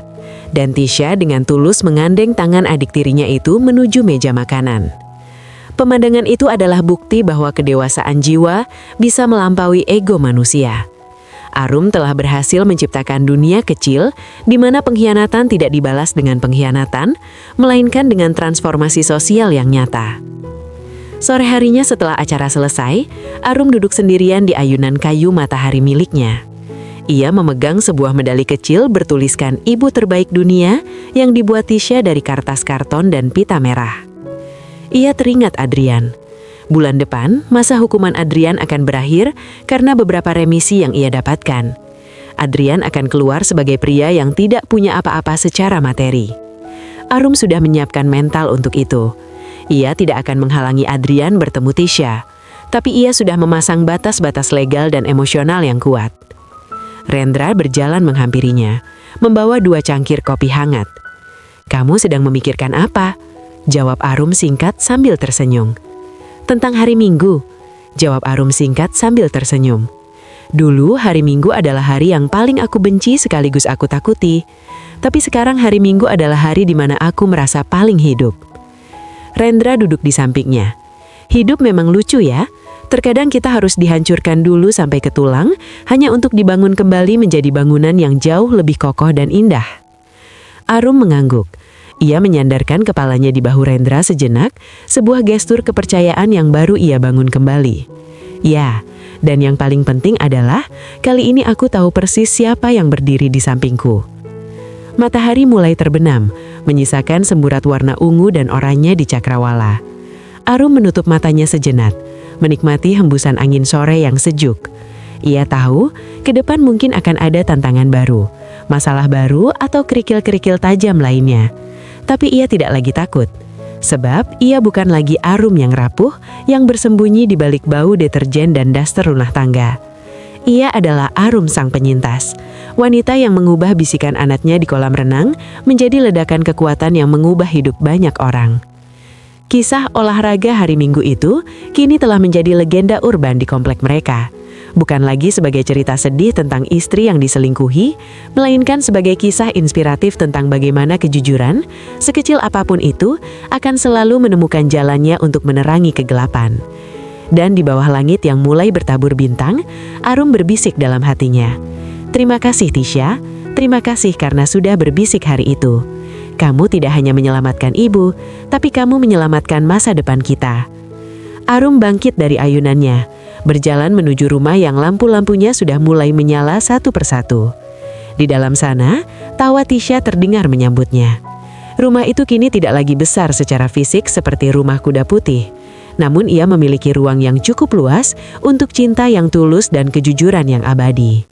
Dan Tisha dengan tulus mengandeng tangan adik tirinya itu menuju meja makanan. Pemandangan itu adalah bukti bahwa kedewasaan jiwa bisa melampaui ego manusia. Arum telah berhasil menciptakan dunia kecil di mana pengkhianatan tidak dibalas dengan pengkhianatan, melainkan dengan transformasi sosial yang nyata. Sore harinya setelah acara selesai, Arum duduk sendirian di ayunan kayu matahari miliknya. Ia memegang sebuah medali kecil bertuliskan Ibu Terbaik Dunia yang dibuat Tisha dari kertas karton dan pita merah. Ia teringat Adrian. Bulan depan, masa hukuman Adrian akan berakhir karena beberapa remisi yang ia dapatkan. Adrian akan keluar sebagai pria yang tidak punya apa-apa secara materi. Arum sudah menyiapkan mental untuk itu. Ia tidak akan menghalangi Adrian bertemu Tisha, tapi ia sudah memasang batas-batas legal dan emosional yang kuat. Rendra berjalan menghampirinya, membawa 2 cangkir kopi hangat. "Kamu sedang memikirkan apa?" jawab Arum singkat sambil tersenyum. "Tentang hari Minggu," jawab Arum singkat sambil tersenyum. "Dulu hari Minggu adalah hari yang paling aku benci sekaligus aku takuti. Tapi sekarang hari Minggu adalah hari di mana aku merasa paling hidup." Rendra duduk di sampingnya. "Hidup memang lucu ya. Terkadang kita harus dihancurkan dulu sampai ke tulang, hanya untuk dibangun kembali menjadi bangunan yang jauh lebih kokoh dan indah." Arum mengangguk. Ia menyandarkan kepalanya di bahu Rendra sejenak, sebuah gestur kepercayaan yang baru ia bangun kembali. "Ya, dan yang paling penting adalah, kali ini aku tahu persis siapa yang berdiri di sampingku." Matahari mulai terbenam, menyisakan semburat warna ungu dan oranye di cakrawala. Arum menutup matanya sejenak, menikmati hembusan angin sore yang sejuk. Ia tahu, ke depan mungkin akan ada tantangan baru, masalah baru atau kerikil-kerikil tajam lainnya. Tapi ia tidak lagi takut. Sebab ia bukan lagi Arum yang rapuh, yang bersembunyi di balik bau deterjen dan daster rumah tangga. Ia adalah Arum sang penyintas, wanita yang mengubah bisikan anaknya di kolam renang menjadi ledakan kekuatan yang mengubah hidup banyak orang. Kisah olahraga hari Minggu itu kini telah menjadi legenda urban di komplek mereka. Bukan lagi sebagai cerita sedih tentang istri yang diselingkuhi, melainkan sebagai kisah inspiratif tentang bagaimana kejujuran, sekecil apapun itu, akan selalu menemukan jalannya untuk menerangi kegelapan. Dan di bawah langit yang mulai bertabur bintang, Arum berbisik dalam hatinya, "Terima kasih Tisha, terima kasih karena sudah berbisik hari itu. Kamu tidak hanya menyelamatkan ibu, tapi kamu menyelamatkan masa depan kita." Arum bangkit dari ayunannya, berjalan menuju rumah yang lampu-lampunya sudah mulai menyala satu persatu. Di dalam sana, tawa Tisha terdengar menyambutnya. Rumah itu kini tidak lagi besar secara fisik seperti rumah kuda putih. Namun ia memiliki ruang yang cukup luas untuk cinta yang tulus dan kejujuran yang abadi.